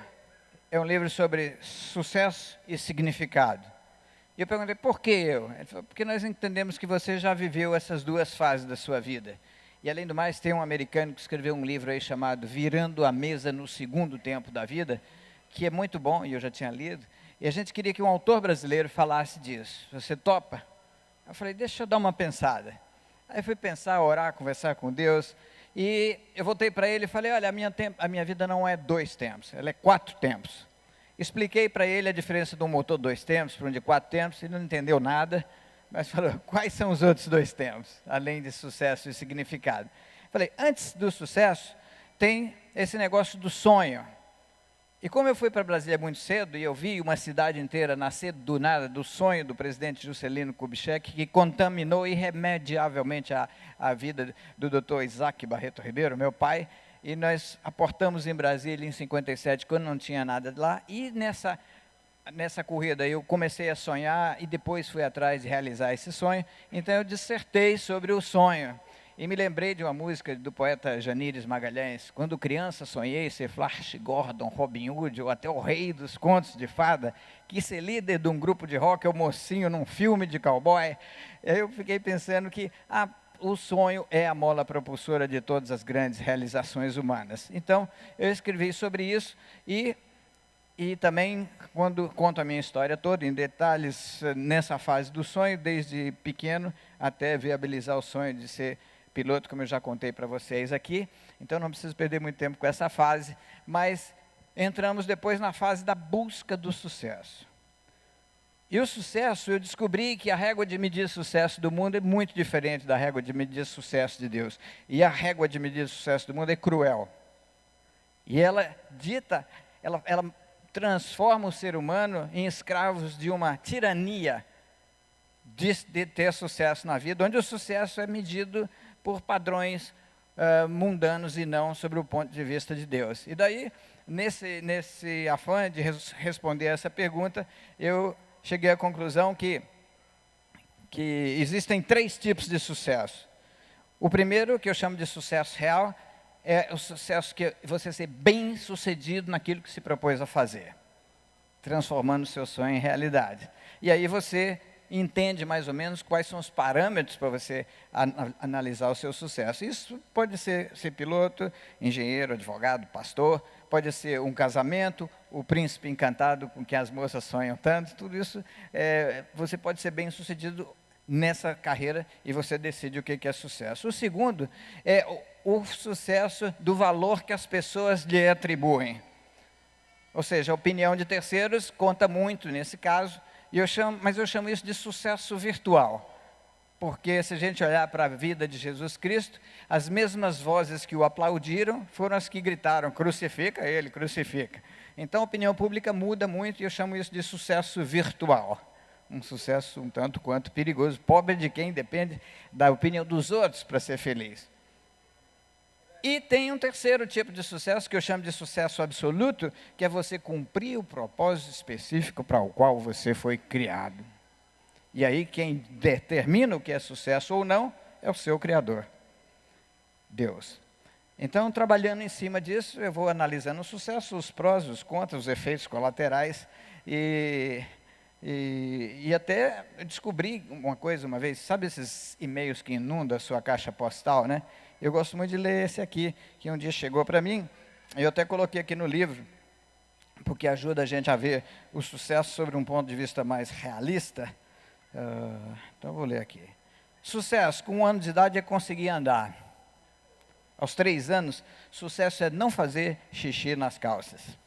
Speaker 2: é um livro sobre sucesso e significado. E eu perguntei, por que eu? Ele falou, porque nós entendemos que você já viveu essas 2 fases da sua vida. E além do mais, tem um americano que escreveu um livro aí chamado Virando a Mesa no Segundo Tempo da Vida, que é muito bom, e eu já tinha lido, e a gente queria que um autor brasileiro falasse disso. Você topa? Eu falei, deixa eu dar uma pensada. Aí fui pensar, orar, conversar com Deus, e eu voltei para ele e falei, olha, a minha vida não é 2 tempos, ela é 4 tempos. Expliquei para ele a diferença de um motor 2 tempos para um de 4 tempos, ele não entendeu nada, mas falou, quais são os outros 2 tempos, além de sucesso e significado? Falei, antes do sucesso, tem esse negócio do sonho. E como eu fui para Brasília muito cedo, e eu vi uma cidade inteira nascer do nada, do sonho do presidente Juscelino Kubitschek, que contaminou irremediavelmente a vida do Dr. Isaac Barreto Ribeiro, meu pai, e nós aportamos em Brasília em 57, quando não tinha nada de lá, e nessa corrida eu comecei a sonhar e depois fui atrás de realizar esse sonho, então eu dissertei sobre o sonho. E me lembrei de uma música do poeta Janíris Magalhães, quando criança sonhei ser Flash Gordon, Robin Hood, ou até o rei dos contos de fada, quis ser líder de um grupo de rock, ou mocinho num filme de cowboy. Eu fiquei pensando que o sonho é a mola propulsora de todas as grandes realizações humanas. Então, eu escrevi sobre isso e também, quando conto a minha história toda, em detalhes, nessa fase do sonho, desde pequeno até viabilizar o sonho de ser piloto, como eu já contei para vocês aqui. Então, não preciso perder muito tempo com essa fase, mas entramos depois na fase da busca do sucesso. E o sucesso, eu descobri que a régua de medir sucesso do mundo é muito diferente da régua de medir sucesso de Deus. E a régua de medir sucesso do mundo é cruel. E ela transforma o ser humano em escravos de uma tirania de ter sucesso na vida, onde o sucesso é medido por padrões mundanos e não sobre o ponto de vista de Deus. E daí, nesse afã de responder essa pergunta, eu cheguei à conclusão que existem 3 tipos de sucesso. O primeiro, que eu chamo de sucesso real, é o sucesso que você ser bem sucedido naquilo que se propôs a fazer, transformando o seu sonho em realidade. E aí você entende mais ou menos quais são os parâmetros para você analisar o seu sucesso. Isso pode ser piloto, engenheiro, advogado, pastor, pode ser um casamento, o príncipe encantado com quem as moças sonham tanto, tudo isso, você pode ser bem sucedido nessa carreira e você decide o que é sucesso. O segundo é o sucesso do valor que as pessoas lhe atribuem. Ou seja, a opinião de terceiros conta muito nesse caso, mas eu chamo isso de sucesso virtual. Porque se a gente olhar para a vida de Jesus Cristo, as mesmas vozes que o aplaudiram foram as que gritaram, crucifica ele, crucifica. Então a opinião pública muda muito e eu chamo isso de sucesso virtual. Um sucesso um tanto quanto perigoso. Pobre de quem depende da opinião dos outros para ser feliz. E tem um terceiro tipo de sucesso, que eu chamo de sucesso absoluto, que é você cumprir o propósito específico para o qual você foi criado. E aí quem determina o que é sucesso ou não é o seu Criador, Deus. Então, trabalhando em cima disso, eu vou analisando o sucesso, os prós, os contras, os efeitos colaterais e até descobri uma coisa uma vez, sabe esses e-mails que inundam a sua caixa postal, né? Eu gosto muito de ler esse aqui, que um dia chegou para mim, eu até coloquei aqui no livro, porque ajuda a gente a ver o sucesso sobre um ponto de vista mais realista. Então eu vou ler aqui. Sucesso, com 1 ano de idade é conseguir andar. Aos 3 anos, sucesso é não fazer xixi nas calças.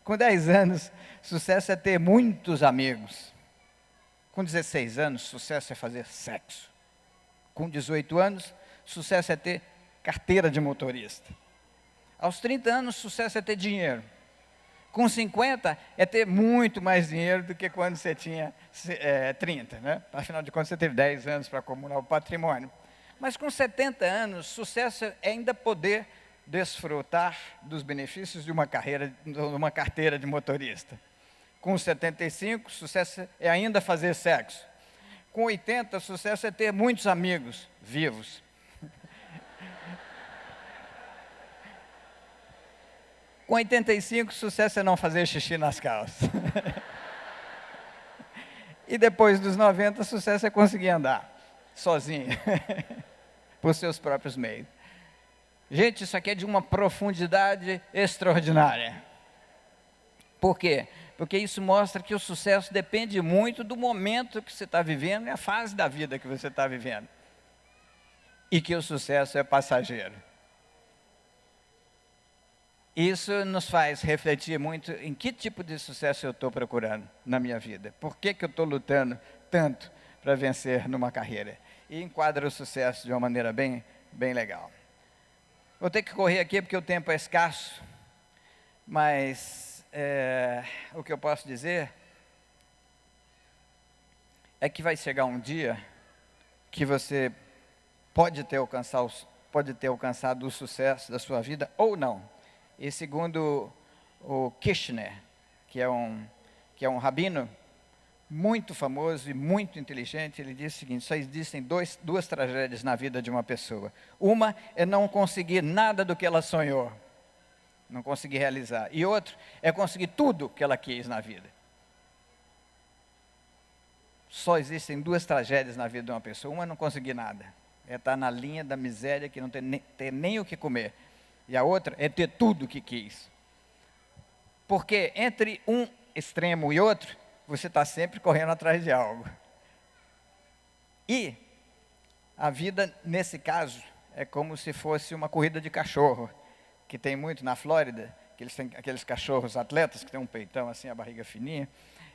Speaker 2: Com 10 anos, sucesso é ter muitos amigos. Com 16 anos, sucesso é fazer sexo. Com 18 anos, sucesso é ter carteira de motorista. Aos 30 anos, sucesso é ter dinheiro. Com 50, é ter muito mais dinheiro do que quando você tinha 30, né? Afinal de contas, você teve 10 anos para acumular o patrimônio. Mas com 70 anos, sucesso é ainda poder desfrutar dos benefícios de uma carteira de motorista. Com 75, sucesso é ainda fazer sexo. Com 80, sucesso é ter muitos amigos vivos. Com 85, sucesso é não fazer xixi nas calças. E depois dos 90, sucesso é conseguir andar sozinho, por seus próprios meios. Gente, isso aqui é de uma profundidade extraordinária. Por quê? Porque isso mostra que o sucesso depende muito do momento que você está vivendo e a fase da vida que você está vivendo. E que o sucesso é passageiro. Isso nos faz refletir muito em que tipo de sucesso eu estou procurando na minha vida. Por que eu estou lutando tanto para vencer numa carreira? E enquadra o sucesso de uma maneira bem legal. Vou ter que correr aqui porque o tempo é escasso, mas o que eu posso dizer é que vai chegar um dia que você pode ter alcançado o sucesso da sua vida ou não. E segundo o Kirchner, que é um rabino muito famoso e muito inteligente, ele diz o seguinte: só existem duas tragédias na vida de uma pessoa. Uma é não conseguir nada do que ela sonhou, não conseguir realizar. E outra é conseguir tudo que ela quis na vida. Só existem 2 tragédias na vida de uma pessoa. Uma é não conseguir nada, é estar na linha da miséria, que não ter nem o que comer. E a outra é ter tudo o que quis. Porque entre um extremo e outro, você está sempre correndo atrás de algo. E a vida, nesse caso, é como se fosse uma corrida de cachorro, que tem muito na Flórida, que eles têm aqueles cachorros atletas, que tem um peitão assim, a barriga fininha,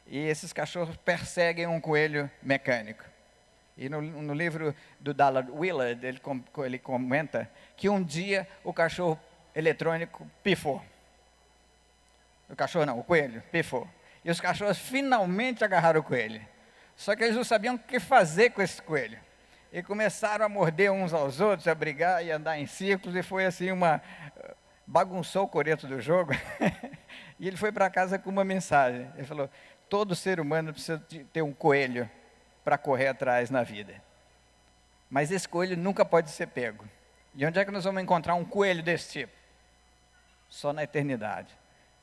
Speaker 2: e esses cachorros perseguem um coelho mecânico. E no livro do Dallas Willard, ele comenta que um dia o cachorro eletrônico pifou. O coelho pifou. E os cachorros finalmente agarraram o coelho. Só que eles não sabiam o que fazer com esse coelho. E começaram a morder uns aos outros, a brigar e andar em círculos, e foi assim bagunçou o coreto do jogo. E ele foi para casa com uma mensagem. Ele falou: todo ser humano precisa ter um coelho para correr atrás na vida. Mas esse coelho nunca pode ser pego. E onde é que nós vamos encontrar um coelho desse tipo? Só na eternidade.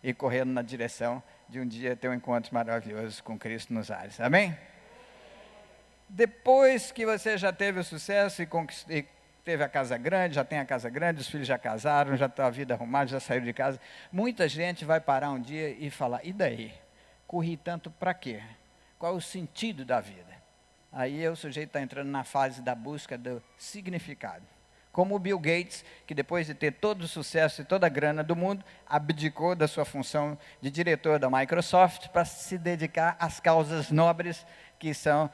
Speaker 2: E correndo na direção de um dia ter um encontro maravilhoso com Cristo nos ares. Amém? Depois que você já teve o sucesso e teve a casa grande, já tem a casa grande, os filhos já casaram, já está a vida arrumada, já saiu de casa, muita gente vai parar um dia e falar, e daí? Corri tanto para quê? Qual é o sentido da vida? Aí o sujeito está entrando na fase da busca do significado. Como o Bill Gates, que depois de ter todo o sucesso e toda a grana do mundo, abdicou da sua função de diretor da Microsoft para se dedicar às causas nobres que são...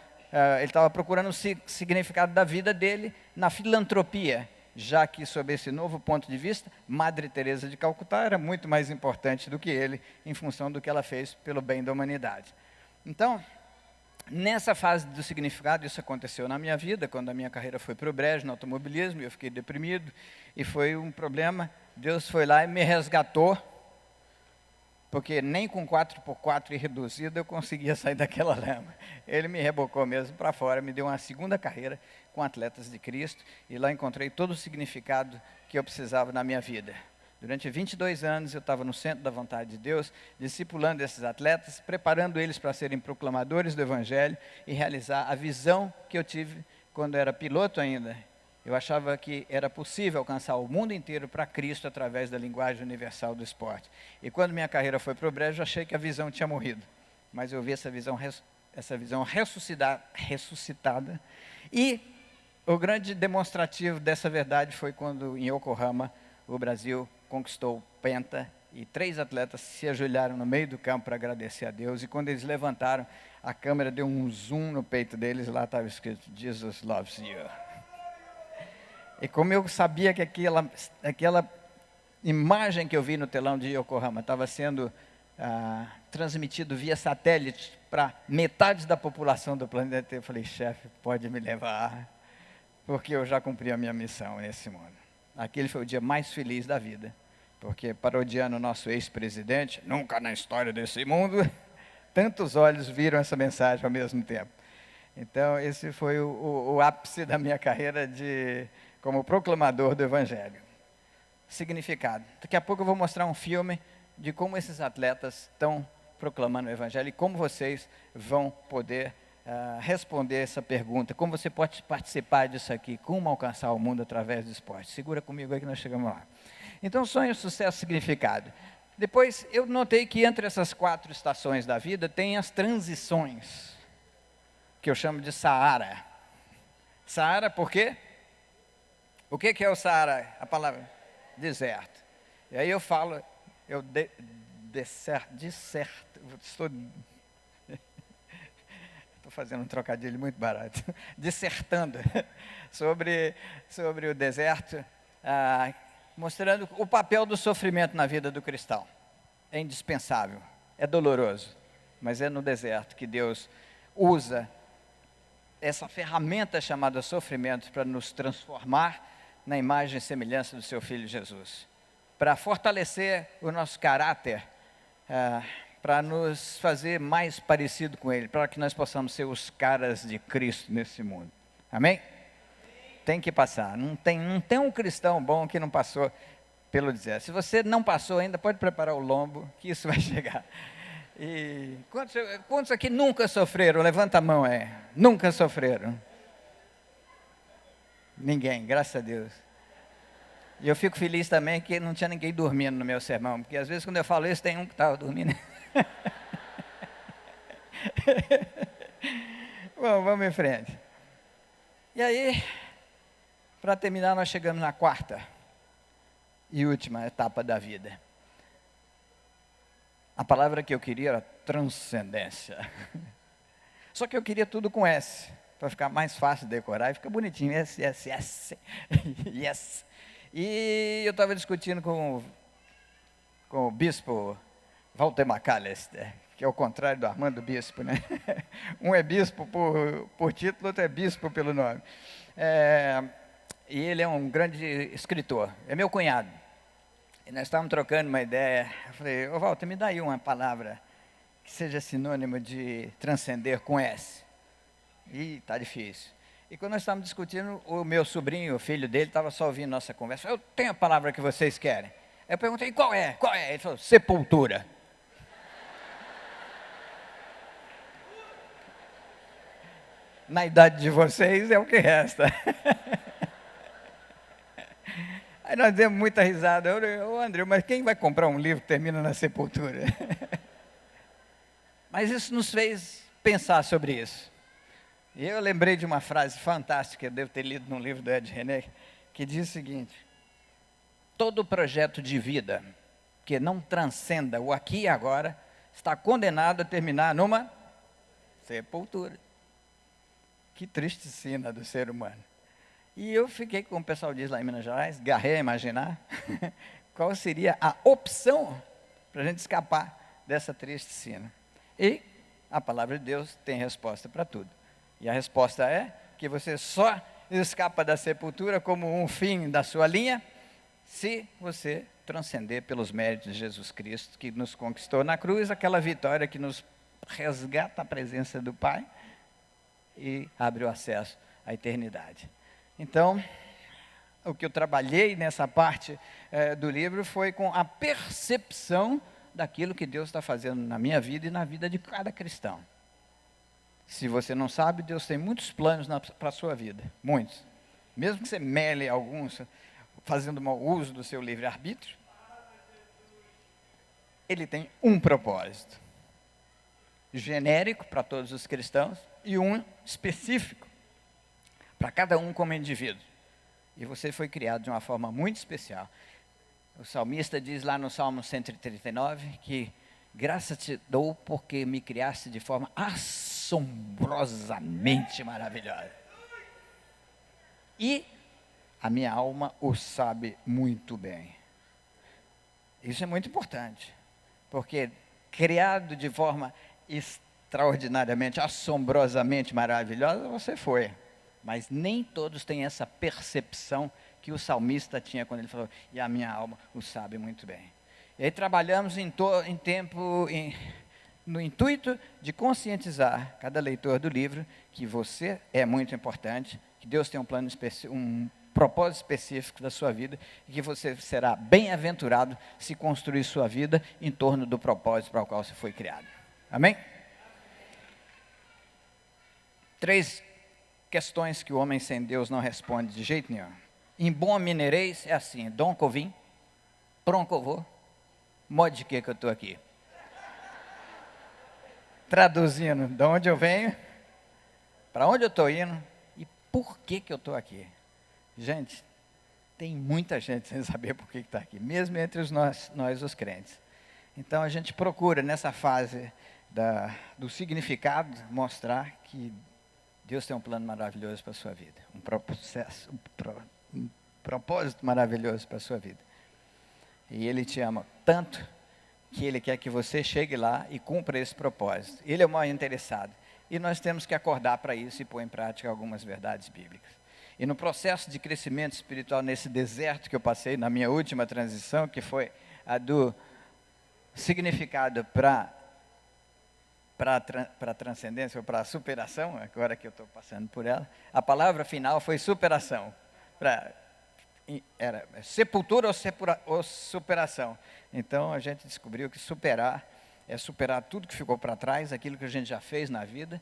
Speaker 2: ele estava procurando o significado da vida dele na filantropia, já que, sob esse novo ponto de vista, Madre Teresa de Calcutá era muito mais importante do que ele, em função do que ela fez pelo bem da humanidade. Então, nessa fase do significado, isso aconteceu na minha vida, quando a minha carreira foi para o brejo no automobilismo, eu fiquei deprimido, e foi um problema. Deus foi lá e me resgatou, porque nem com 4x4 e reduzido eu conseguia sair daquela lama. Ele me rebocou mesmo para fora, me deu uma segunda carreira com Atletas de Cristo, e lá encontrei todo o significado que eu precisava na minha vida. Durante 22 anos eu estava no centro da vontade de Deus, discipulando esses atletas, preparando eles para serem proclamadores do Evangelho e realizar a visão que eu tive quando era piloto ainda. Eu achava que era possível alcançar o mundo inteiro para Cristo através da linguagem universal do esporte. E quando minha carreira foi para o brejo, eu achei que a visão tinha morrido. Mas eu vi essa visão ressuscitada. E o grande demonstrativo dessa verdade foi quando, em Yokohama, o Brasil conquistou o Penta, e 3 atletas se ajoelharam no meio do campo para agradecer a Deus, e quando eles levantaram, a câmera deu um zoom no peito deles, e lá estava escrito, Jesus loves you. E como eu sabia que aquela imagem que eu vi no telão de Yokohama estava sendo transmitido via satélite para metade da população do planeta, eu falei, chefe, pode me levar, porque eu já cumpri a minha missão nesse mundo. Aquele foi o dia mais feliz da vida, porque, parodiando o nosso ex-presidente, nunca na história desse mundo, tantos olhos viram essa mensagem ao mesmo tempo. Então, esse foi o ápice da minha carreira como proclamador do Evangelho. Significado. Daqui a pouco eu vou mostrar um filme de como esses atletas estão proclamando o Evangelho e como vocês vão poder responder essa pergunta, como você pode participar disso aqui, como alcançar o mundo através do esporte. Segura comigo aí que nós chegamos lá. Então, sonho, sucesso, significado. Depois, eu notei que entre essas 4 estações da vida, tem as transições, que eu chamo de Saara. Saara por quê? O que é o Saara? A palavra deserto. E aí eu falo, estou fazendo um trocadilho muito barato, dissertando sobre o deserto, mostrando o papel do sofrimento na vida do cristão. É indispensável, é doloroso, mas é no deserto que Deus usa essa ferramenta chamada sofrimento para nos transformar na imagem e semelhança do seu Filho Jesus, para fortalecer o nosso caráter, para nos fazer mais parecido com Ele, para que nós possamos ser os caras de Cristo nesse mundo. Amém? Tem que passar. Não tem um cristão bom que não passou pelo deserto. Se você não passou ainda, pode preparar o lombo, que isso vai chegar. E quantos aqui nunca sofreram? Levanta a mão aí. Nunca sofreram? Ninguém, graças a Deus. E eu fico feliz também que não tinha ninguém dormindo no meu sermão, porque às vezes quando eu falo isso, tem um que estava dormindo. Bom, vamos em frente. E aí, para terminar, nós chegamos na 4ª e última etapa da vida. A palavra que eu queria era transcendência. Só que eu queria tudo com S, para ficar mais fácil de decorar e fica bonitinho. S, S, S, yes. E eu estava discutindo com o bispo Walter McAllister, que é o contrário do Armando Bispo, né? Um é bispo por título, outro é bispo pelo nome. E ele é um grande escritor, é meu cunhado. E nós estávamos trocando uma ideia. Eu falei, ô Walter, me dá aí uma palavra que seja sinônimo de transcender com S. Ih, tá difícil. E quando nós estávamos discutindo, o meu sobrinho, o filho dele, estava só ouvindo nossa conversa. Eu tenho a palavra que vocês querem. Aí eu perguntei, qual é? Qual é? Ele falou, sepultura. Na idade de vocês é o que resta. Aí nós demos muita risada. Ô André, mas quem vai comprar um livro que termina na sepultura? Mas isso nos fez pensar sobre isso. E eu lembrei de uma frase fantástica, eu devo ter lido num livro do Ed René, que diz o seguinte: todo projeto de vida que não transcenda o aqui e agora está condenado a terminar numa sepultura. Que triste sina do ser humano. E eu fiquei, como o pessoal diz lá em Minas Gerais, garrei a imaginar qual seria a opção para a gente escapar dessa triste sina. E a palavra de Deus tem resposta para tudo. E a resposta é que você só escapa da sepultura como um fim da sua linha, se você transcender pelos méritos de Jesus Cristo, que nos conquistou na cruz, aquela vitória que nos resgata a presença do Pai e abre o acesso à eternidade. Então, o que eu trabalhei nessa parte do livro foi com a percepção daquilo que Deus está fazendo na minha vida e na vida de cada cristão. Se você não sabe, Deus tem muitos planos para a sua vida, muitos. Mesmo que você mele alguns, fazendo mau uso do seu livre-arbítrio, Ele tem um propósito, genérico para todos os cristãos e um específico para cada um como indivíduo. E você foi criado de uma forma muito especial. O salmista diz lá no Salmo 139 que graças te dou porque me criaste de forma assombrosamente maravilhosa. E a minha alma o sabe muito bem. Isso é muito importante, porque criado de forma extraordinariamente, assombrosamente maravilhosa, você foi. Mas nem todos têm essa percepção que o salmista tinha quando ele falou, e a minha alma o sabe muito bem. E aí trabalhamos no intuito de conscientizar cada leitor do livro que você é muito importante, que Deus tem um plano um propósito específico da sua vida e que você será bem-aventurado se construir sua vida em torno do propósito para o qual você foi criado. Amém? 3 questões que o homem sem Deus não responde de jeito nenhum. Em bom mineirês é assim, donde eu vim, pronto eu vou, modo de que eu estou aqui. Traduzindo, de onde eu venho, para onde eu estou indo e por que eu estou aqui. Gente, tem muita gente sem saber por que está aqui, mesmo entre nós os crentes. Então a gente procura nessa fase do significado mostrar que Deus tem um plano maravilhoso para a sua vida, um propósito maravilhoso para a sua vida. E Ele te ama tanto que Ele quer que você chegue lá e cumpra esse propósito. Ele é o maior interessado. E nós temos que acordar para isso e pôr em prática algumas verdades bíblicas. E no processo de crescimento espiritual, nesse deserto que eu passei, na minha última transição, que foi a do significado para a transcendência ou para a superação, agora que eu estou passando por ela, a palavra final foi superação. Era sepultura ou superação. Então a gente descobriu que superar é superar tudo que ficou para trás, aquilo que a gente já fez na vida,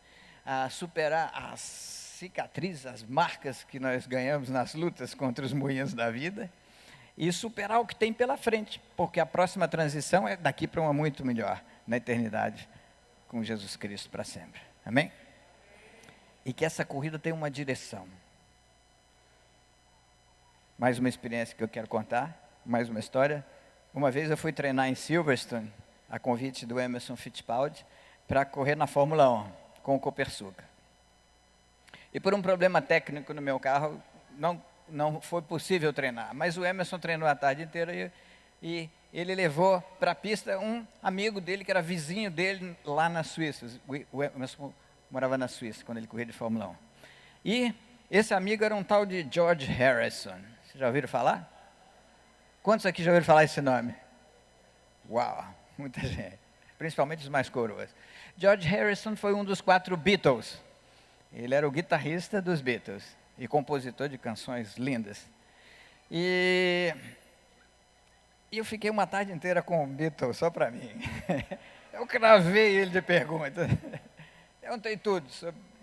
Speaker 2: superar as cicatrizes, as marcas que nós ganhamos nas lutas contra os moinhos da vida, e superar o que tem pela frente, porque a próxima transição é daqui para uma muito melhor, na eternidade, com Jesus Cristo para sempre. Amém? E que essa corrida tenha uma direção. Mais uma experiência que eu quero contar, mais uma história. Uma vez eu fui treinar em Silverstone, a convite do Emerson Fittipaldi, para correr na Fórmula 1, com o Copersucar. E por um problema técnico no meu carro, não foi possível treinar. Mas o Emerson treinou a tarde inteira e ele levou para a pista um amigo dele, que era vizinho dele lá na Suíça. O Emerson morava na Suíça, quando ele corria de Fórmula 1. E esse amigo era um tal de George Harrison. Vocês já ouviram falar? Quantos aqui já ouviram falar esse nome? Uau, muita gente. Principalmente os mais coroas. George Harrison foi um dos 4 Beatles. Ele era o guitarrista dos Beatles e compositor de canções lindas. E eu fiquei uma tarde inteira com o Beatles só para mim. Eu cravei ele de perguntas. Eu perguntei tudo.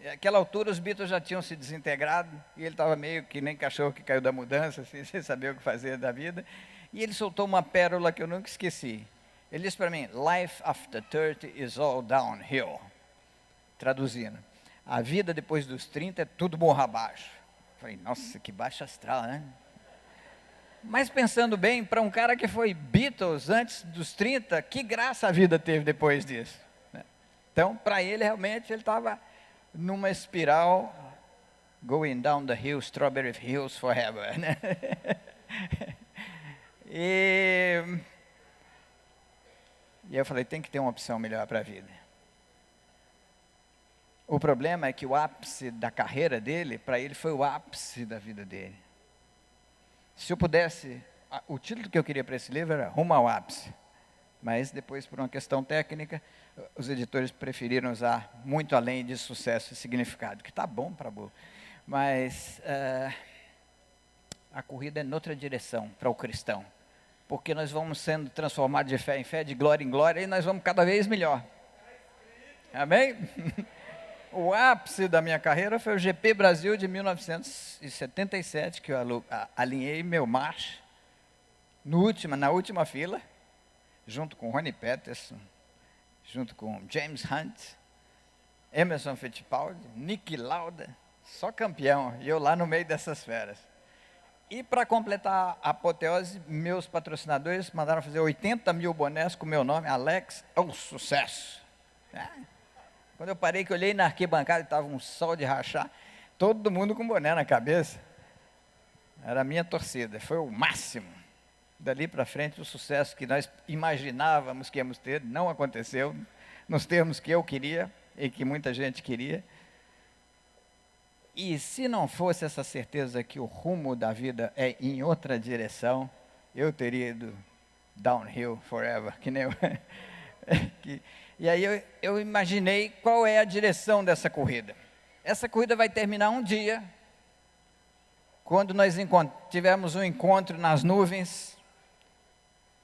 Speaker 2: Naquela altura os Beatles já tinham se desintegrado e ele estava meio que nem cachorro que caiu da mudança, assim, sem saber o que fazer da vida. E ele soltou uma pérola que eu nunca esqueci. Ele disse para mim: "Life after 30 is all downhill." Traduzindo, a vida depois dos 30 é tudo morra abaixo. Falei, nossa, que baixo astral, né? Mas pensando bem, para um cara que foi Beatles antes dos 30, que graça a vida teve depois disso, né? Então, para ele, realmente, ele estava numa espiral, going down the hill, strawberry hills forever, né? E eu falei, tem que ter uma opção melhor para a vida. O problema é que o ápice da carreira dele, para ele, foi o ápice da vida dele. Se eu pudesse, o título que eu queria para esse livro era Rumo ao Ápice. Mas depois, por uma questão técnica, os editores preferiram usar muito além de sucesso e significado, que está bom para boa. Mas a corrida é noutra direção para o cristão. Porque nós vamos sendo transformados de fé em fé, de glória em glória, e nós vamos cada vez melhor. Amém? O ápice da minha carreira foi o GP Brasil de 1977, que eu alinhei meu marcha na última fila, junto com Ronnie Peterson, junto com James Hunt, Emerson Fittipaldi, Niki Lauda, só campeão, e eu lá no meio dessas feras. E para completar a apoteose, meus patrocinadores mandaram fazer 80 mil bonés com meu nome, Alex, é um sucesso. Quando eu parei, que eu olhei na arquibancada, estava um sol de rachar, todo mundo com boné na cabeça. Era a minha torcida, foi o máximo. Dali para frente, o sucesso que nós imaginávamos que íamos ter, não aconteceu, nos termos que eu queria e que muita gente queria. E se não fosse essa certeza que o rumo da vida é em outra direção, eu teria ido downhill forever, que nem eu. E aí eu imaginei qual é a direção dessa corrida. Essa corrida vai terminar um dia, quando nós tivermos um encontro nas nuvens,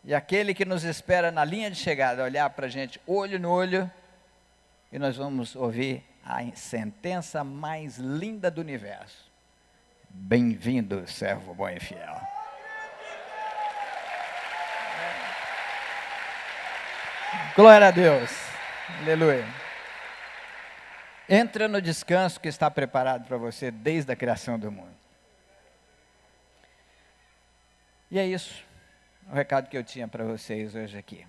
Speaker 2: e aquele que nos espera na linha de chegada olhar para a gente olho no olho, e nós vamos ouvir a sentença mais linda do universo: bem-vindo, servo bom e fiel. Glória a Deus, aleluia. Entra no descanso que está preparado para você desde a criação do mundo. E é isso, o recado que eu tinha para vocês hoje aqui.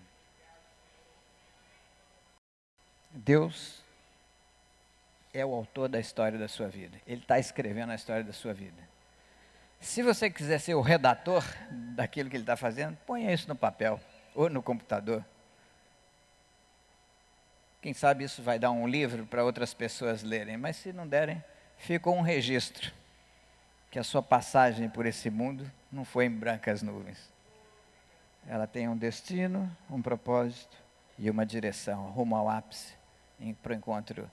Speaker 2: Deus é o autor da história da sua vida. Ele está escrevendo a história da sua vida. Se você quiser ser o redator daquilo que ele está fazendo, ponha isso no papel ou no computador. Quem sabe isso vai dar um livro para outras pessoas lerem, mas se não derem, ficou um registro que a sua passagem por esse mundo não foi em brancas nuvens. Ela tem um destino, um propósito e uma direção rumo ao ápice, para o encontro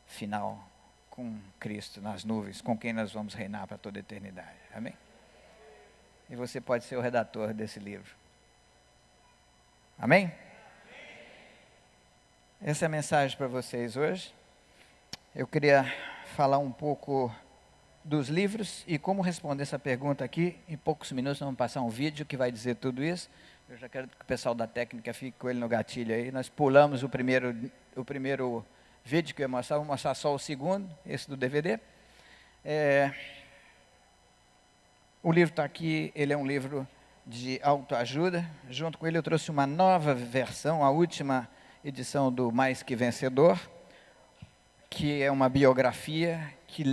Speaker 2: final com Cristo nas nuvens, com quem nós vamos reinar para toda a eternidade. Amém? E você pode ser o redator desse livro. Amém? Essa é a mensagem para vocês hoje. Eu queria falar um pouco dos livros e como responder essa pergunta aqui. Em poucos minutos nós vamos passar um vídeo que vai dizer tudo isso. Eu já quero que o pessoal da técnica fique com ele no gatilho aí. Nós pulamos o primeiro vídeo que eu ia mostrar, vou mostrar só o segundo, esse do DVD. O livro está aqui, ele é um livro de autoajuda. Junto com ele eu trouxe uma nova versão, a última edição do Mais Que Vencedor, que é uma biografia que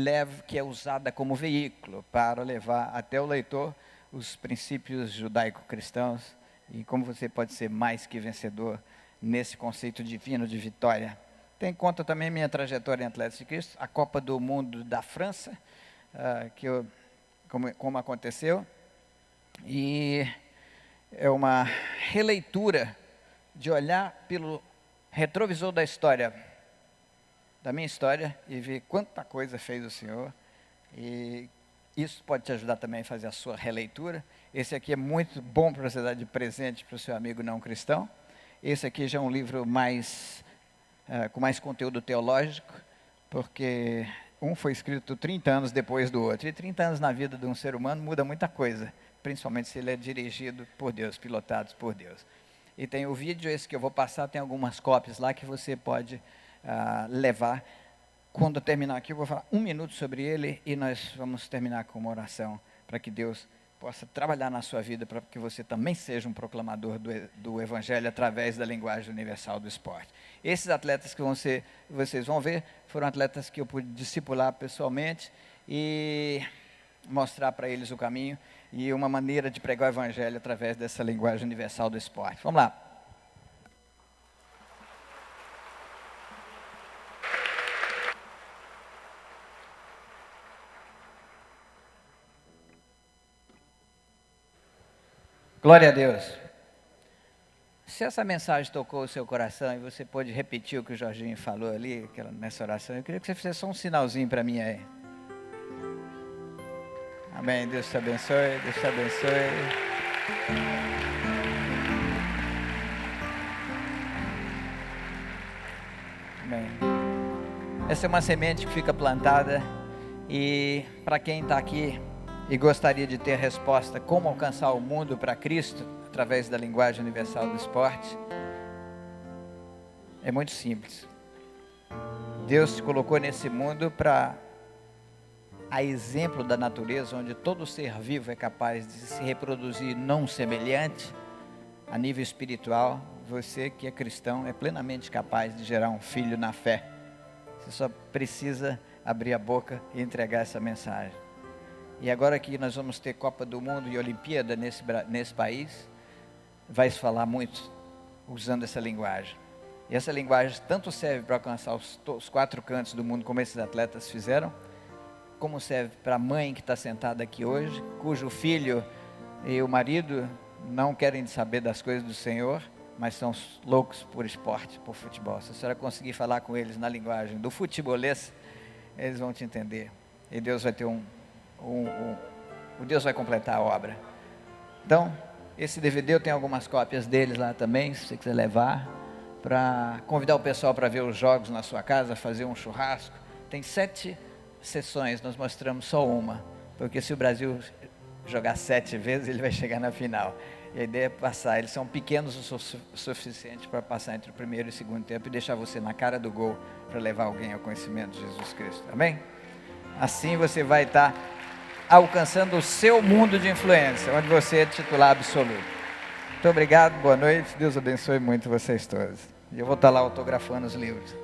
Speaker 2: é usada como veículo para levar até o leitor os princípios judaico-cristãos e como você pode ser mais que vencedor nesse conceito divino de vitória. Tem em conta também minha trajetória em Atletas de Cristo, a Copa do Mundo da França, como aconteceu, e é uma releitura de olhar pelo retrovisor da história da minha história e ver quanta coisa fez o Senhor. E isso pode te ajudar também a fazer a sua releitura. Esse aqui é muito bom para você dar de presente para o seu amigo não cristão. Esse aqui já é um livro com mais conteúdo teológico, porque um foi escrito 30 anos depois do outro. E 30 anos na vida de um ser humano muda muita coisa, principalmente se ele é dirigido por Deus, pilotado por Deus. E tem o vídeo, esse que eu vou passar, tem algumas cópias lá que você pode levar. Quando eu terminar aqui, eu vou falar 1 minuto sobre ele e nós vamos terminar com uma oração para que Deus possa trabalhar na sua vida, para que você também seja um proclamador do Evangelho através da linguagem universal do esporte. Esses atletas que vocês vão ver, foram atletas que eu pude discipular pessoalmente e mostrar para eles o caminho e uma maneira de pregar o Evangelho através dessa linguagem universal do esporte. Vamos lá. Glória a Deus. Se essa mensagem tocou o seu coração e você pode repetir o que o Jorginho falou ali, nessa oração, eu queria que você fizesse só um sinalzinho para mim aí. Amém. Deus te abençoe, Deus te abençoe. Amém. Essa é uma semente que fica plantada e para quem está aqui e gostaria de ter a resposta como alcançar o mundo para Cristo através da linguagem universal do esporte, é muito simples. Deus te colocou nesse mundo para, a exemplo da natureza, onde todo ser vivo é capaz de se reproduzir não semelhante, a nível espiritual, você que é cristão é plenamente capaz de gerar um filho na fé. Você só precisa abrir a boca e entregar essa mensagem. E agora que nós vamos ter Copa do Mundo e Olimpíada nesse país, vai se falar muito usando essa linguagem. E essa linguagem tanto serve para alcançar os 4 cantos do mundo, como esses atletas fizeram, como serve para a mãe que está sentada aqui hoje, cujo filho e o marido não querem saber das coisas do Senhor, mas são loucos por esporte, por futebol. Se a senhora conseguir falar com eles na linguagem do futebolês, eles vão te entender. E Deus vai ter Deus vai completar a obra. Então, esse DVD eu tenho algumas cópias deles lá também, se você quiser levar, para convidar o pessoal para ver os jogos na sua casa, fazer um churrasco. Tem 7 sessões, nós mostramos só uma, porque se o Brasil jogar 7 vezes, ele vai chegar na final. E a ideia é passar, eles são pequenos o suficiente para passar entre o primeiro e o segundo tempo e deixar você na cara do gol para levar alguém ao conhecimento de Jesus Cristo. Amém? Assim você vai estar alcançando o seu mundo de influência, onde você é titular absoluto. Muito obrigado, boa noite, Deus abençoe muito vocês todos. E eu vou estar lá autografando os livros.